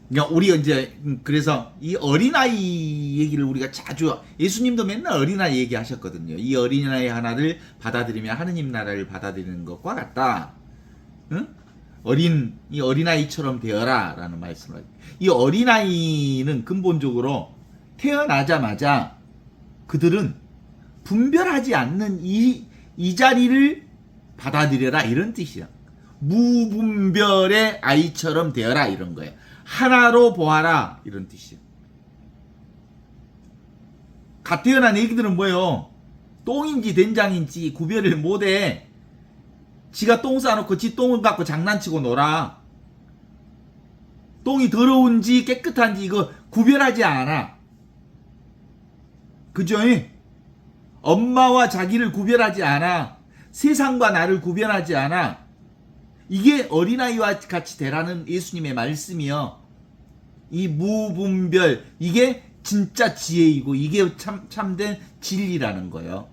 B: 그러니까 우리 이제 그래서 이 어린아이 얘기를 우리가 자주, 예수님도 맨날 어린아이 얘기하셨거든요. 이 어린아이 하나를 받아들이면 하느님 나라를 받아들이는 것과 같다. 응? 이 어린아이처럼 되어라 라는 말씀을. 이 어린아이는 근본적으로 태어나자마자 그들은 분별하지 않는 이 자리를 받아들여라 이런 뜻이야. 무분별의 아이처럼 되어라 이런 거예요. 하나로 보아라 이런 뜻이야. 갓 태어난 애기들은 뭐예요? 똥인지 된장인지 구별을 못해. 지가 똥 싸놓고 지 똥을 갖고 장난치고 놀아. 똥이 더러운지 깨끗한지 이거 구별하지 않아. 그죠? 엄마와 자기를 구별하지 않아. 세상과 나를 구별하지 않아. 이게 어린아이와 같이 되라는 예수님의 말씀이요. 이 무분별, 이게 진짜 지혜이고 이게 참된 진리라는 거예요.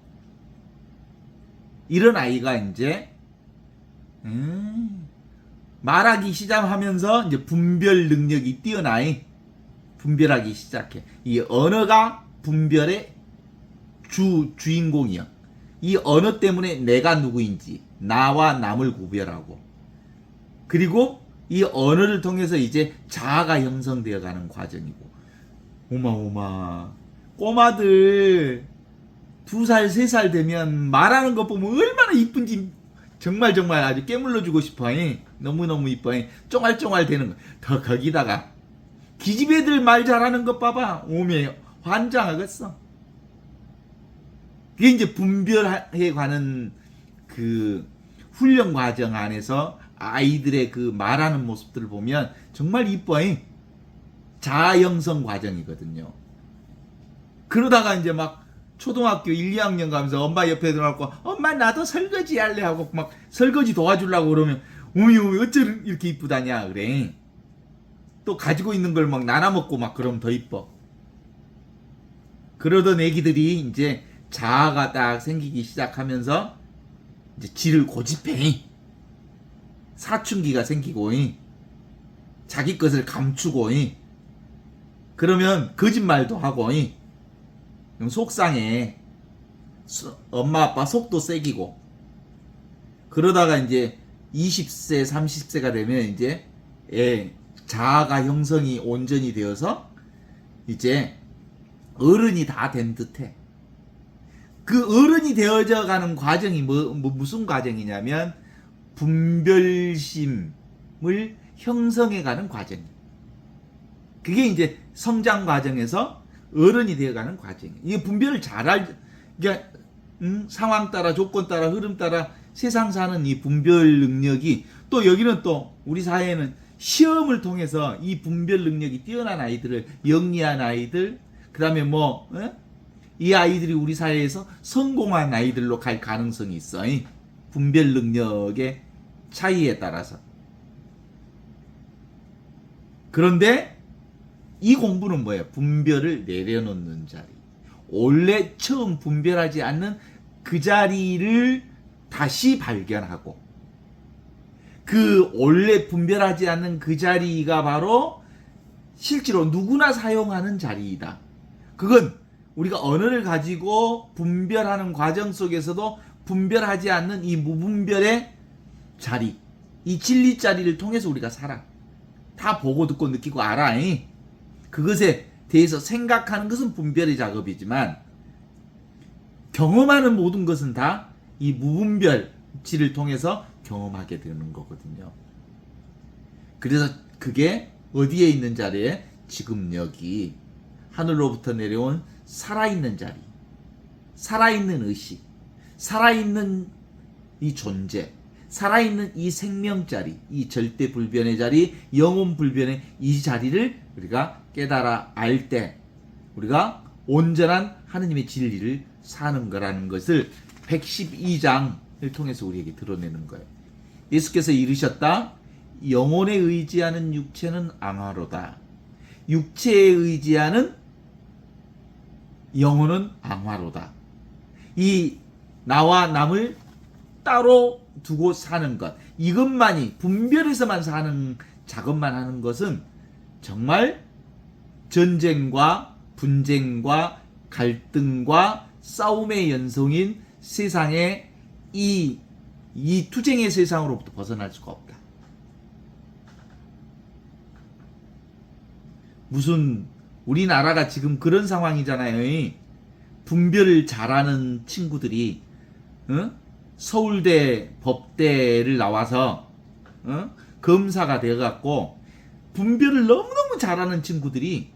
B: 이런 아이가 이제 말하기 시작하면서 이제 분별 능력이 뛰어나이 분별하기 시작해. 이 언어가 분별의 주인공이야. 이 언어 때문에 내가 누구인지 나와 남을 구별하고, 그리고 이 언어를 통해서 이제 자아가 형성되어 가는 과정이고. 오마 꼬마들 2살 3살 되면 말하는 것 보면 얼마나 이쁜지 정말 아주 깨물러주고 싶어. 너무너무 이뻐. 쫑알쫑알 되는 거. 더 거기다가 기집애들 말 잘하는 것 봐봐. 오메 환장하겠어. 그게 이제 분별해 가는 그 훈련 과정 안에서 아이들의 그 말하는 모습들을 보면 정말 이뻐. 자아 형성 과정이거든요. 그러다가 이제 막 초등학교 1, 2학년 가면서 엄마 옆에 들어가고 엄마 나도 설거지 할래 하고 막 설거지 도와주려고 그러면 어미 어째 이렇게 이쁘다냐 그래. 또 가지고 있는 걸 막 나눠 먹고 막 그러면 더 이뻐. 그러던 애기들이 이제 자아가 딱 생기기 시작하면서 이제 지를 고집해. 사춘기가 생기고 자기 것을 감추고 그러면 거짓말도 하고 속상해. 엄마 아빠 속도 세기고. 그러다가 이제 20세 30세가 되면 이제 자아가 형성이 온전히 되어서 이제 어른이 다 된 듯해. 그 어른이 되어져 가는 과정이 무슨 과정이냐면 분별심을 형성해 가는 과정이에요. 그게 이제 성장 과정에서 어른이 되어가는 과정이에요. 이게 분별을 그러니까 상황 따라 조건 따라 흐름 따라 세상 사는 이 분별 능력이, 또 여기는 또 우리 사회에는 시험을 통해서 이 분별 능력이 뛰어난 아이들을, 영리한 아이들, 그 다음에 이 아이들이 우리 사회에서 성공한 아이들로 갈 가능성이 있어. 분별 능력의 차이에 따라서. 그런데 이 공부는 뭐예요? 분별을 내려놓는 자리. 원래 처음 분별하지 않는 그 자리를 다시 발견하고, 그 원래 분별하지 않는 그 자리가 바로 실제로 누구나 사용하는 자리이다. 그건 우리가 언어를 가지고 분별하는 과정 속에서도 분별하지 않는 이 무분별의 자리, 이 진리 자리를 통해서 우리가 살아. 다 보고 듣고 느끼고 알아. 그것에 대해서 생각하는 것은 분별의 작업이지만 경험하는 모든 것은 다 이 무분별치를 통해서 경험하게 되는 거거든요. 그래서 그게 어디에 있는 자리에? 지금 여기 하늘로부터 내려온 살아있는 자리, 살아있는 의식, 살아있는 이 존재, 살아있는 이 생명 자리, 이 절대 불변의 자리, 영혼 불변의 이 자리를 우리가 깨달아 알 때 우리가 온전한 하느님의 진리를 사는 거라는 것을 112장을 통해서 우리에게 드러내는 거예요. 예수께서 이르셨다. 영혼에 의지하는 육체는 앙화로다. 육체에 의지하는 영혼은 앙화로다. 이 나와 남을 따로 두고 사는 것, 이것만이 분별해서만 사는 작업만 하는 것은 정말 전쟁과 분쟁과 갈등과 싸움의 연속인 세상의 이 투쟁의 세상으로부터 벗어날 수가 없다. 무슨 우리나라가 지금 그런 상황이잖아요. 분별을 잘하는 친구들이 서울대 법대를 나와서 검사가 되어갖고 분별을 너무너무 잘하는 친구들이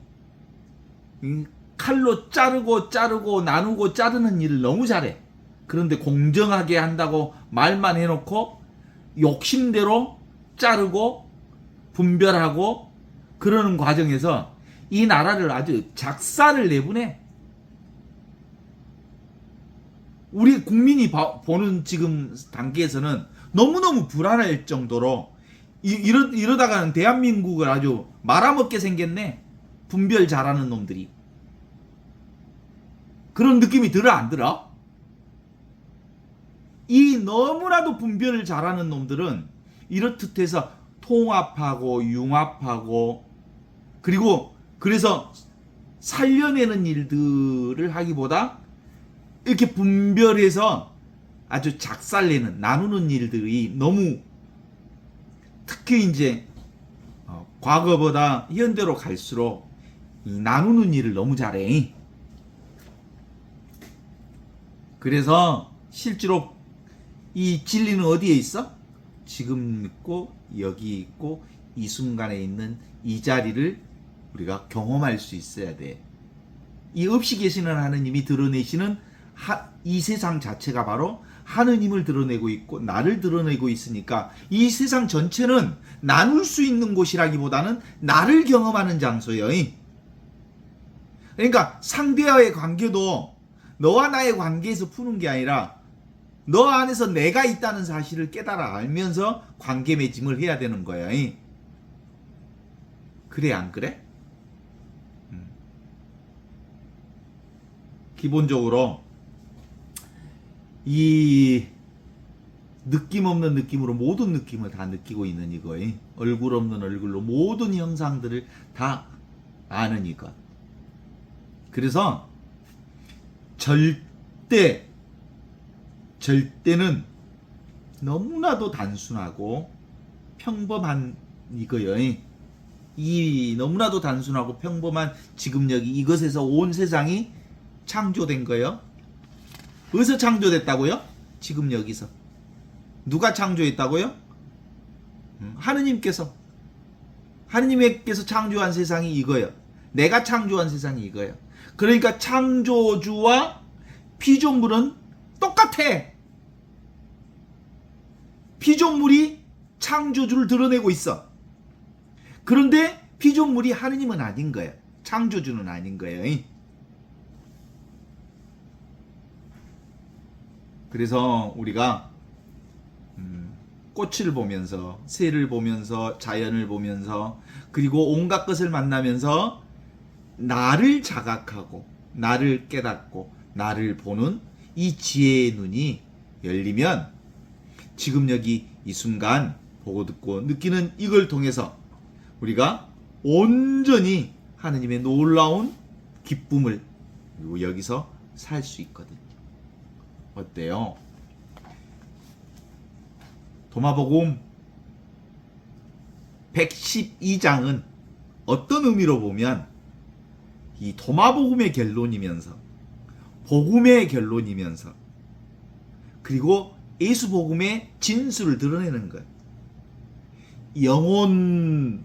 B: 칼로 자르고 나누고 자르는 일을 너무 잘해. 그런데 공정하게 한다고 말만 해놓고 욕심대로 자르고 분별하고 그러는 과정에서 이 나라를 아주 작사를 내보내. 우리 국민이 보는 지금 단계에서는 너무너무 불안할 정도로 이러다가는 대한민국을 아주 말아먹게 생겼네. 분별 잘하는 놈들이. 그런 느낌이 들어 안 들어? 이 너무나도 분별을 잘하는 놈들은 이렇듯 해서 통합하고 융합하고 그리고 그래서 살려내는 일들을 하기보다 이렇게 분별해서 아주 작살내는 나누는 일들이 너무 특히 이제 과거보다 현대로 갈수록 이 나누는 일을 너무 잘해. 그래서 실제로 이 진리는 어디에 있어? 지금 있고 여기 있고 이 순간에 있는 이 자리를 우리가 경험할 수 있어야 돼. 이 없이 계시는 하느님이 드러내시는 이 세상 자체가 바로 하느님을 드러내고 있고 나를 드러내고 있으니까 이 세상 전체는 나눌 수 있는 곳이라기보다는 나를 경험하는 장소예요. 그러니까 상대와의 관계도 너와 나의 관계에서 푸는 게 아니라 너 안에서 내가 있다는 사실을 깨달아 알면서 관계 맺음을 해야 되는 거야. 그래 안 그래? 기본적으로 이 느낌 없는 느낌으로 모든 느낌을 다 느끼고 있는 이거에 얼굴 없는 얼굴로 모든 형상들을 다 아는 이것. 그래서 절대는 너무나도 단순하고 평범한 이거요. 이 너무나도 단순하고 평범한 지금 여기 이것에서 온 세상이 창조된 거예요. 어디서 창조됐다고요? 지금 여기서. 누가 창조했다고요? 하느님께서 창조한 세상이 이거예요. 내가 창조한 세상이 이거예요. 그러니까 창조주와 피조물은 똑같아. 피조물이 창조주를 드러내고 있어. 그런데 피조물이 하느님은 아닌 거예요. 창조주는 아닌 거예요. 그래서 우리가 꽃을 보면서 새를 보면서 자연을 보면서 그리고 온갖 것을 만나면서 나를 자각하고 나를 깨닫고 나를 보는 이 지혜의 눈이 열리면 지금 여기 이 순간 보고 듣고 느끼는 이걸 통해서 우리가 온전히 하느님의 놀라운 기쁨을 그리고 여기서 살 수 있거든요. 어때요? 도마복음 112장은 어떤 의미로 보면 이 도마복음의 결론이면서 복음의 결론이면서 그리고 예수복음의 진수를 드러내는 거예요. 영혼에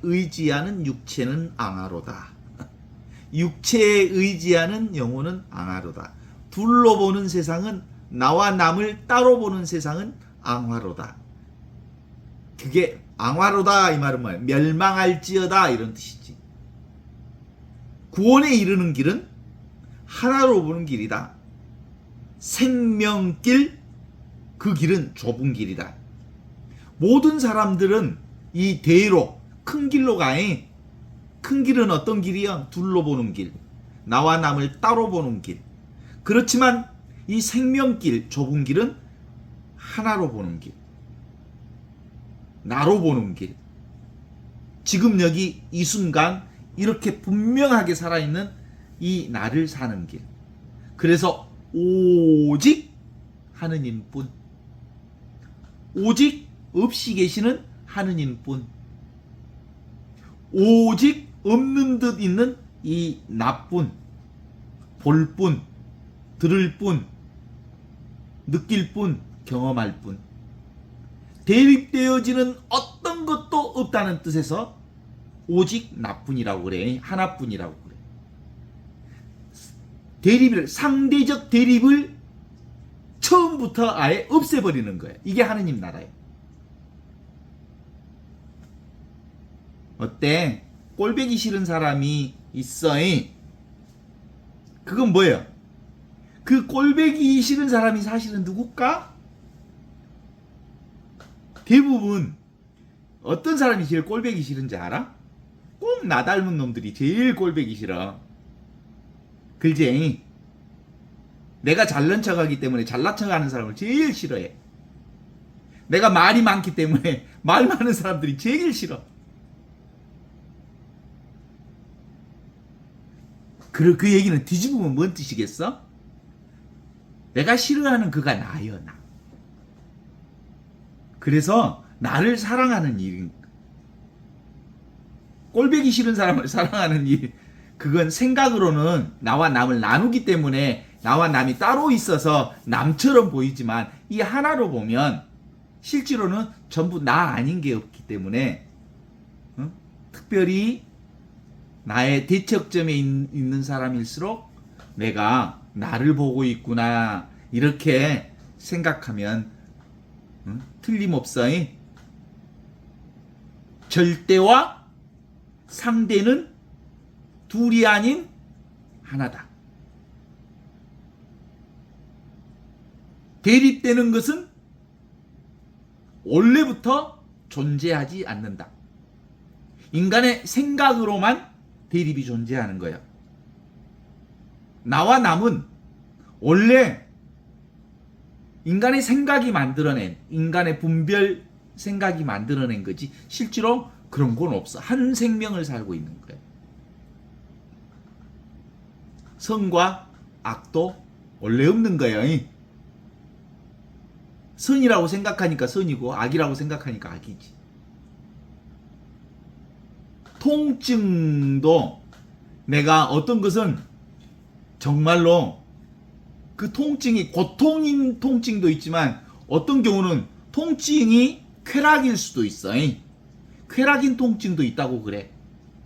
B: 의지하는 육체는 앙하로다. 육체에 의지하는 영혼은 앙하로다. 둘로 보는 세상은 나와 남을 따로 보는 세상은 앙화로다. 그게 앙화로다 이 말은 뭐야? 멸망할지어다 이런 뜻이지. 구원에 이르는 길은 하나로 보는 길이다. 생명길, 그 길은 좁은 길이다. 모든 사람들은 이 대로 큰 길로 가잉. 큰 길은 어떤 길이야? 둘로 보는 길. 나와 남을 따로 보는 길. 그렇지만 이 생명길, 좁은 길은 하나로 보는 길. 나로 보는 길. 지금 여기 이 순간 이렇게 분명하게 살아있는 이 나를 사는 길. 그래서 오직 하느님뿐. 오직 없이 계시는 하느님뿐. 오직 없는 듯 있는 이 나뿐. 볼 뿐, 들을 뿐, 느낄 뿐, 경험할 뿐. 대립되어지는 어떤 것도 없다는 뜻에서 오직 나뿐이라고 그래. 하나뿐이라고 그래. 대립을, 상대적 대립을 처음부터 아예 없애버리는 거예요. 이게 하느님 나라예요. 어때? 꼴배기 싫은 사람이 있어. 그건 뭐예요? 그 꼴배기 싫은 사람이 사실은 누굴까? 대부분 어떤 사람이 제일 꼴배기 싫은지 알아? 꼭 나 닮은 놈들이 제일 꼴배기 싫어. 글쟁이. 내가 잘난 척하기 때문에 잘난 척하는 사람을 제일 싫어해. 내가 말이 많기 때문에 말 많은 사람들이 제일 싫어. 그 얘기는 뒤집으면 뭔 뜻이겠어? 내가 싫어하는 그가 나요, 나. 그래서 나를 사랑하는 일, 꼴배기 싫은 사람을 사랑하는 일, 그건 생각으로는 나와 남을 나누기 때문에 나와 남이 따로 있어서 남처럼 보이지만 이 하나로 보면 실제로는 전부 나 아닌 게 없기 때문에 특별히 나의 대척점에 있는 사람일수록 내가 나를 보고 있구나 이렇게 생각하면 틀림없어. 절대와 상대는 둘이 아닌 하나다. 대립되는 것은 원래부터 존재하지 않는다. 인간의 생각으로만 대립이 존재하는 거예요. 나와 남은 원래 인간의 생각이 만들어낸, 인간의 분별 생각이 만들어낸 거지 실제로 그런 건 없어. 한 생명을 살고 있는 거예요. 선과 악도 원래 없는 거예요. 선이라고 생각하니까 선이고 악이라고 생각하니까 악이지. 통증도 내가 어떤 것은 정말로 그 통증이 고통인 통증도 있지만 어떤 경우는 통증이 쾌락일 수도 있어. 쾌락인 통증도 있다고 그래.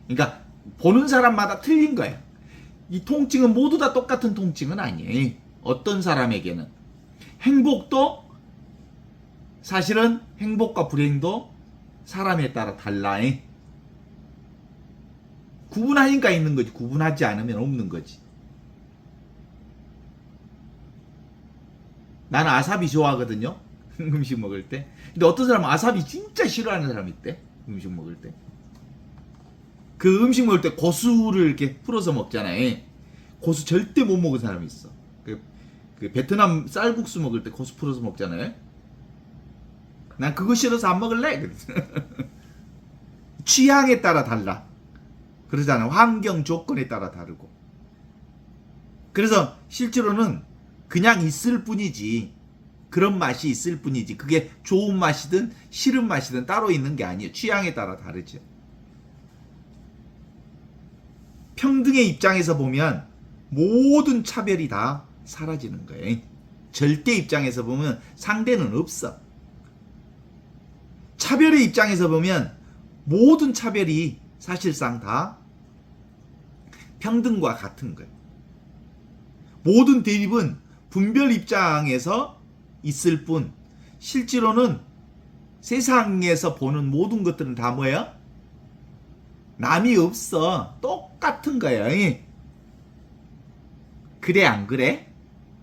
B: 그러니까 보는 사람마다 틀린 거야. 이 통증은 모두 다 똑같은 통증은 아니에요. 어떤 사람에게는 행복도 사실은 행복과 불행도 사람에 따라 달라. 구분하니까 있는 거지. 구분하지 않으면 없는 거지. 나는 아사비 좋아하거든요. 음식 먹을 때. 근데 어떤 사람은 아사비 진짜 싫어하는 사람이 있대. 음식 먹을 때. 그 음식 먹을 때 고수를 이렇게 풀어서 먹잖아요. 고수 절대 못 먹은 사람이 있어. 그 베트남 쌀국수 먹을 때 고수 풀어서 먹잖아요. 난 그거 싫어서 안 먹을래. 취향에 따라 달라. 그러잖아. 환경 조건에 따라 다르고. 그래서 실제로는 그냥 있을 뿐이지. 그런 맛이 있을 뿐이지. 그게 좋은 맛이든 싫은 맛이든 따로 있는 게 아니에요. 취향에 따라 다르죠. 평등의 입장에서 보면 모든 차별이 다 사라지는 거예요. 절대 입장에서 보면 상대는 없어. 차별의 입장에서 보면 모든 차별이 사실상 다 평등과 같은 거예요. 모든 대립은 분별 입장에서 있을 뿐 실제로는 세상에서 보는 모든 것들은 다 뭐예요? 남이 없어. 똑같은 거예요. 그래 안 그래?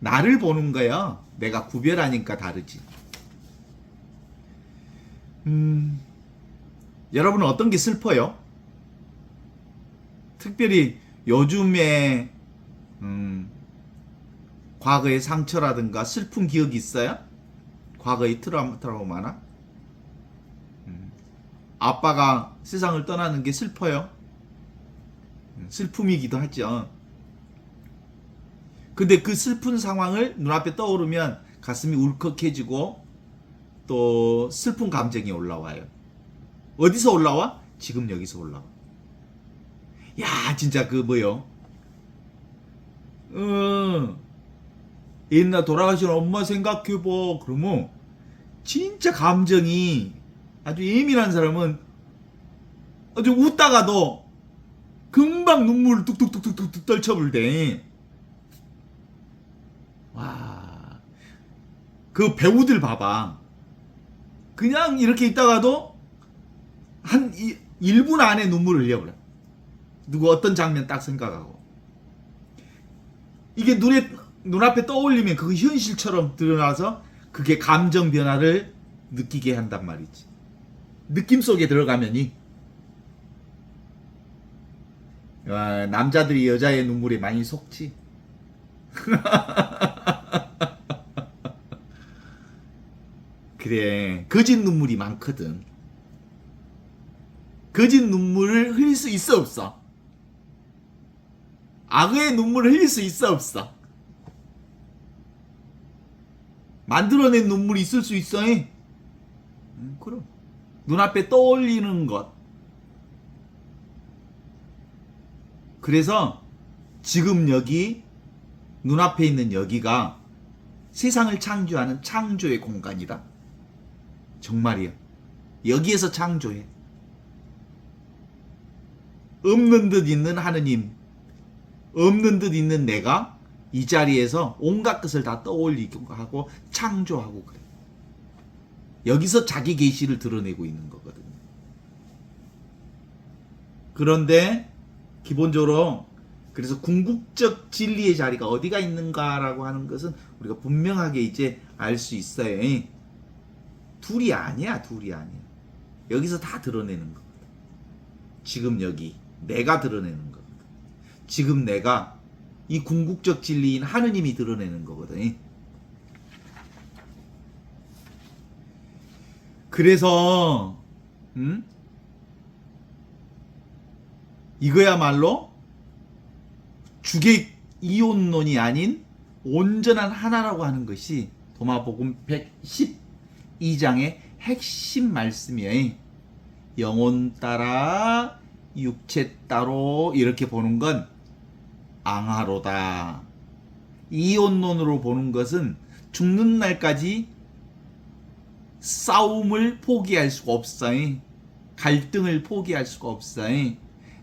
B: 나를 보는 거야. 내가 구별하니까 다르지. 여러분은 어떤 게 슬퍼요? 특별히 요즘에 과거의 상처라든가 슬픈 기억이 있어요? 과거의 트라우마나? 아빠가 세상을 떠나는 게 슬퍼요? 슬픔이기도 하죠. 근데 그 슬픈 상황을 눈앞에 떠오르면 가슴이 울컥해지고 또 슬픈 감정이 올라와요. 어디서 올라와? 지금 여기서 올라와. 야, 진짜 그 뭐요? 옛날 돌아가신 엄마 생각해봐. 그러면 진짜 감정이 아주 예민한 사람은 아주 웃다가도 금방 눈물을 뚝뚝뚝뚝뚝 떨쳐불대. 와, 그 배우들 봐봐. 그냥 이렇게 있다가도 한 1분 안에 눈물을 흘려버려. 누구 어떤 장면 딱 생각하고. 이게 눈앞에 떠올리면 그거 현실처럼 드러나서 그게 감정 변화를 느끼게 한단 말이지. 느낌 속에 들어가면이 남자들이 여자의 눈물에 많이 속지. 그래, 거짓 눈물이 많거든. 거짓 눈물을 흘릴 수 있어 없어? 악의 눈물을 흘릴 수 있어 없어? 만들어낸 눈물이 있을 수 있어? 그럼 눈앞에 떠올리는 것. 그래서 지금 여기 눈앞에 있는 여기가 세상을 창조하는 창조의 공간이다. 정말이야. 여기에서 창조해. 없는 듯 있는 하느님, 없는 듯 있는 내가 이 자리에서 온갖 것을 다 떠올리고 하고 창조하고 그래. 여기서 자기 계시를 드러내고 있는 거거든요. 그런데 기본적으로 그래서 궁극적 진리의 자리가 어디가 있는가라고 하는 것은 우리가 분명하게 이제 알 수 있어요. 둘이 아니야. 여기서 다 드러내는 거거든. 지금 여기 내가 드러내는 거거든. 지금 내가 이 궁극적 진리인 하느님이 드러내는 거거든. 그래서 이거야말로 주객 이혼론이 아닌 온전한 하나라고 하는 것이 도마복음 112장의 핵심 말씀이에요. 영혼 따라 육체 따로 이렇게 보는 건 앙하로다. 이혼론으로 보는 것은 죽는 날까지 싸움을 포기할 수가 없어요. 갈등을 포기할 수가 없어요.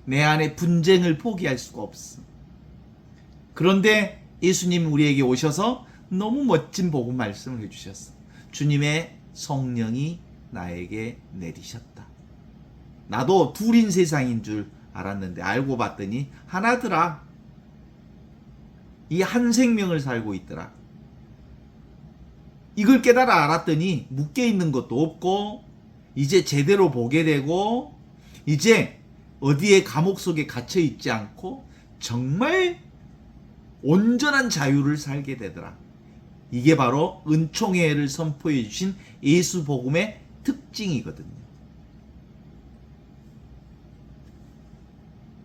B: 내 안에 분쟁을 포기할 수가 없어. 그런데 예수님 우리에게 오셔서 너무 멋진 복음 말씀을 해주셨어. 주님의 성령이 나에게 내리셨다. 나도 둘인 세상인 줄 알았는데 알고 봤더니 하나더라. 이 한 생명을 살고 있더라. 이걸 깨달아 알았더니 묶여있는 것도 없고 이제 제대로 보게 되고 이제 어디에 감옥 속에 갇혀 있지 않고 정말 온전한 자유를 살게 되더라. 이게 바로 은총회를 선포해 주신 예수 복음의 특징이거든요.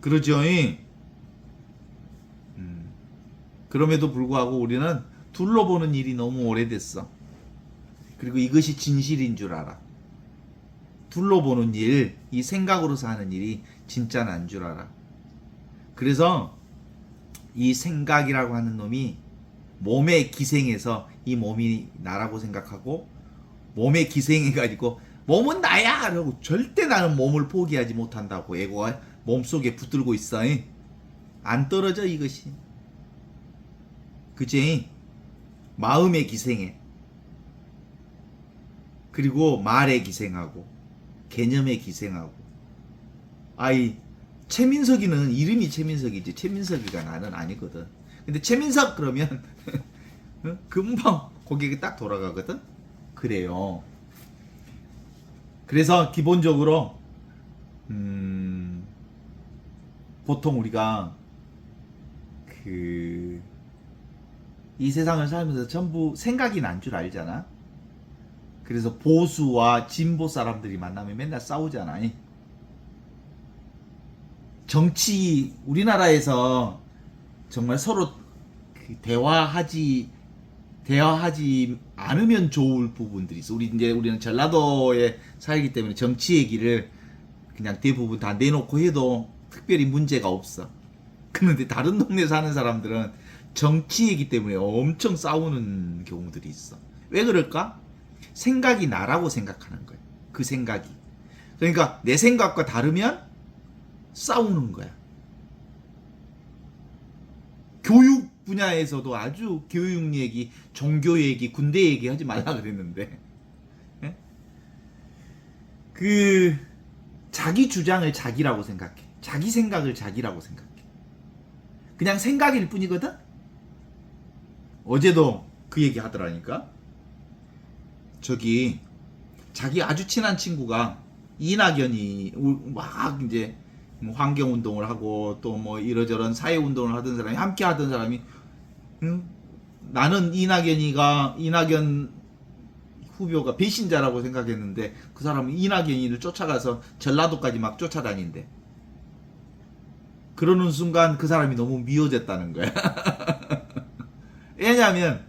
B: 그러죠. 그럼에도 불구하고 우리는 둘러보는 일이 너무 오래됐어. 그리고 이것이 진실인 줄 알아. 둘러보는 일, 이 생각으로 사는 일이 진짜 난 줄 알아. 그래서 이 생각이라고 하는 놈이 몸에 기생해서 이 몸이 나라고 생각하고 몸에 기생해가지고 몸은 나야! 라고 절대 나는 몸을 포기하지 못한다고 에고가 몸속에 붙들고 있어. 안 떨어져 이것이. 그치? 마음에 기생해. 그리고 말에 기생하고 개념에 기생하고. 아이 최민석이는 이름이 최민석이지 최민석이가 나는 아니거든. 근데 최민석 그러면 금방 고객이 딱 돌아가거든. 그래요. 그래서 기본적으로 보통 우리가 이 세상을 살면서 전부 생각이 난 줄 알잖아. 그래서 보수와 진보 사람들이 만나면 맨날 싸우잖아. 정치 우리나라에서 정말 서로 대화하지 않으면 좋을 부분들이 있어. 우리는 전라도에 살기 때문에 정치 얘기를 그냥 대부분 다 내놓고 해도 특별히 문제가 없어. 그런데 다른 동네 사는 사람들은 정치 얘기 때문에 엄청 싸우는 경우들이 있어. 왜 그럴까? 생각이 나라고 생각하는 거야. 그 생각이. 그러니까 내 생각과 다르면 싸우는 거야. 교육 분야에서도 아주 교육 얘기, 종교 얘기, 군대 얘기 하지 말라 그랬는데 예? 자기 주장을 자기라고 생각해. 자기 생각을 자기라고 생각해. 그냥 생각일 뿐이거든. 어제도 그 얘기 하더라니까. 자기 아주 친한 친구가 이낙연이 막 이제 환경운동을 하고 또 뭐 이러저런 사회운동을 하던 사람이 함께 하던 사람이 나는 이낙연 후보가 배신자라고 생각했는데 그 사람은 이낙연이를 쫓아가서 전라도까지 막 쫓아다닌대. 그러는 순간 그 사람이 너무 미워졌다는 거야. 왜냐하면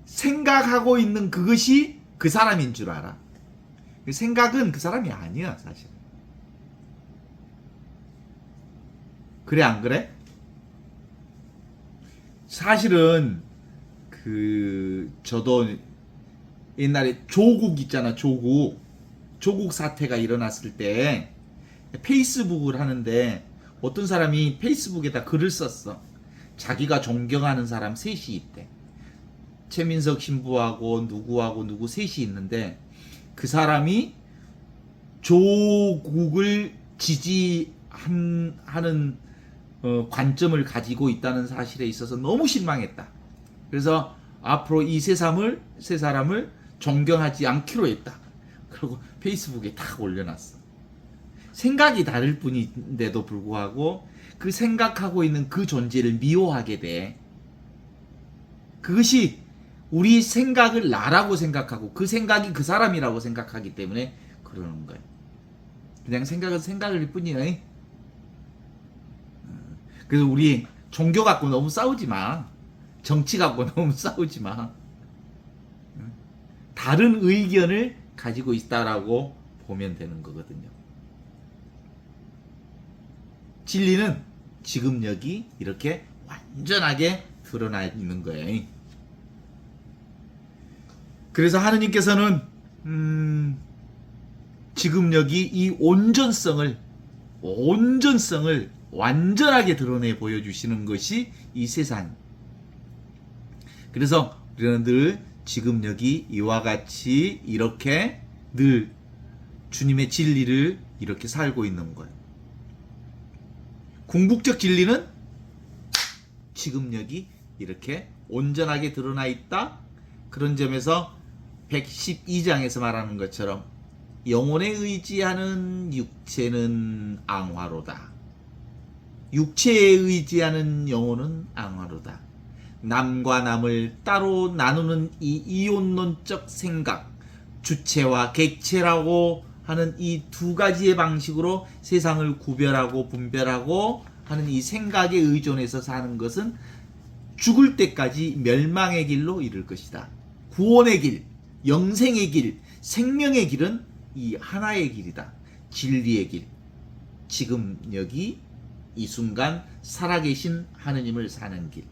B: 생각하고 있는 그것이 그 사람인 줄 알아. 생각은 그 사람이 아니야 사실. 그래 안 그래? 사실은 저도 옛날에 조국 있잖아. 조국 사태가 일어났을 때 페이스북을 하는데 어떤 사람이 페이스북에다 글을 썼어. 자기가 존경하는 사람 셋이 있대. 최민석 신부하고 누구 셋이 있는데 그 사람이 조국을 지지하는 관점을 가지고 있다는 사실에 있어서 너무 실망했다. 그래서 앞으로 이 세 사람을 존경하지 않기로 했다. 그리고 페이스북에 딱 올려놨어. 생각이 다를 뿐인데도 불구하고 그 생각하고 있는 그 존재를 미워하게 돼. 그것이 우리 생각을 나라고 생각하고 그 생각이 그 사람이라고 생각하기 때문에 그러는 거예요. 그냥 생각은 생각일 뿐이에요. 그래서 우리 종교 갖고 너무 싸우지 마. 정치 갖고 너무 싸우지 마. 다른 의견을 가지고 있다라고 보면 되는 거거든요. 진리는 지금 여기 이렇게 완전하게 드러나 있는 거예요. 그래서 하느님께서는 지금 여기 이 온전성을 완전하게 드러내 보여주시는 것이 이 세상. 그래서 우리는 늘 지금 여기 이와 같이 이렇게 늘 주님의 진리를 이렇게 살고 있는 거예요. 궁극적 진리는 지금 여기 이렇게 온전하게 드러나 있다. 그런 점에서 112장에서 말하는 것처럼 영혼에 의지하는 육체는 앙화로다. 육체에 의지하는 영혼은 앙화로다. 남과 남을 따로 나누는 이 이혼론적 생각, 주체와 객체라고 하는 이 두 가지의 방식으로 세상을 구별하고 분별하고 하는 이 생각에 의존해서 사는 것은 죽을 때까지 멸망의 길로 이를 것이다. 구원의 길, 영생의 길, 생명의 길은 이 하나의 길이다. 진리의 길. 지금 여기 이 순간 살아계신 하느님을 사는 길.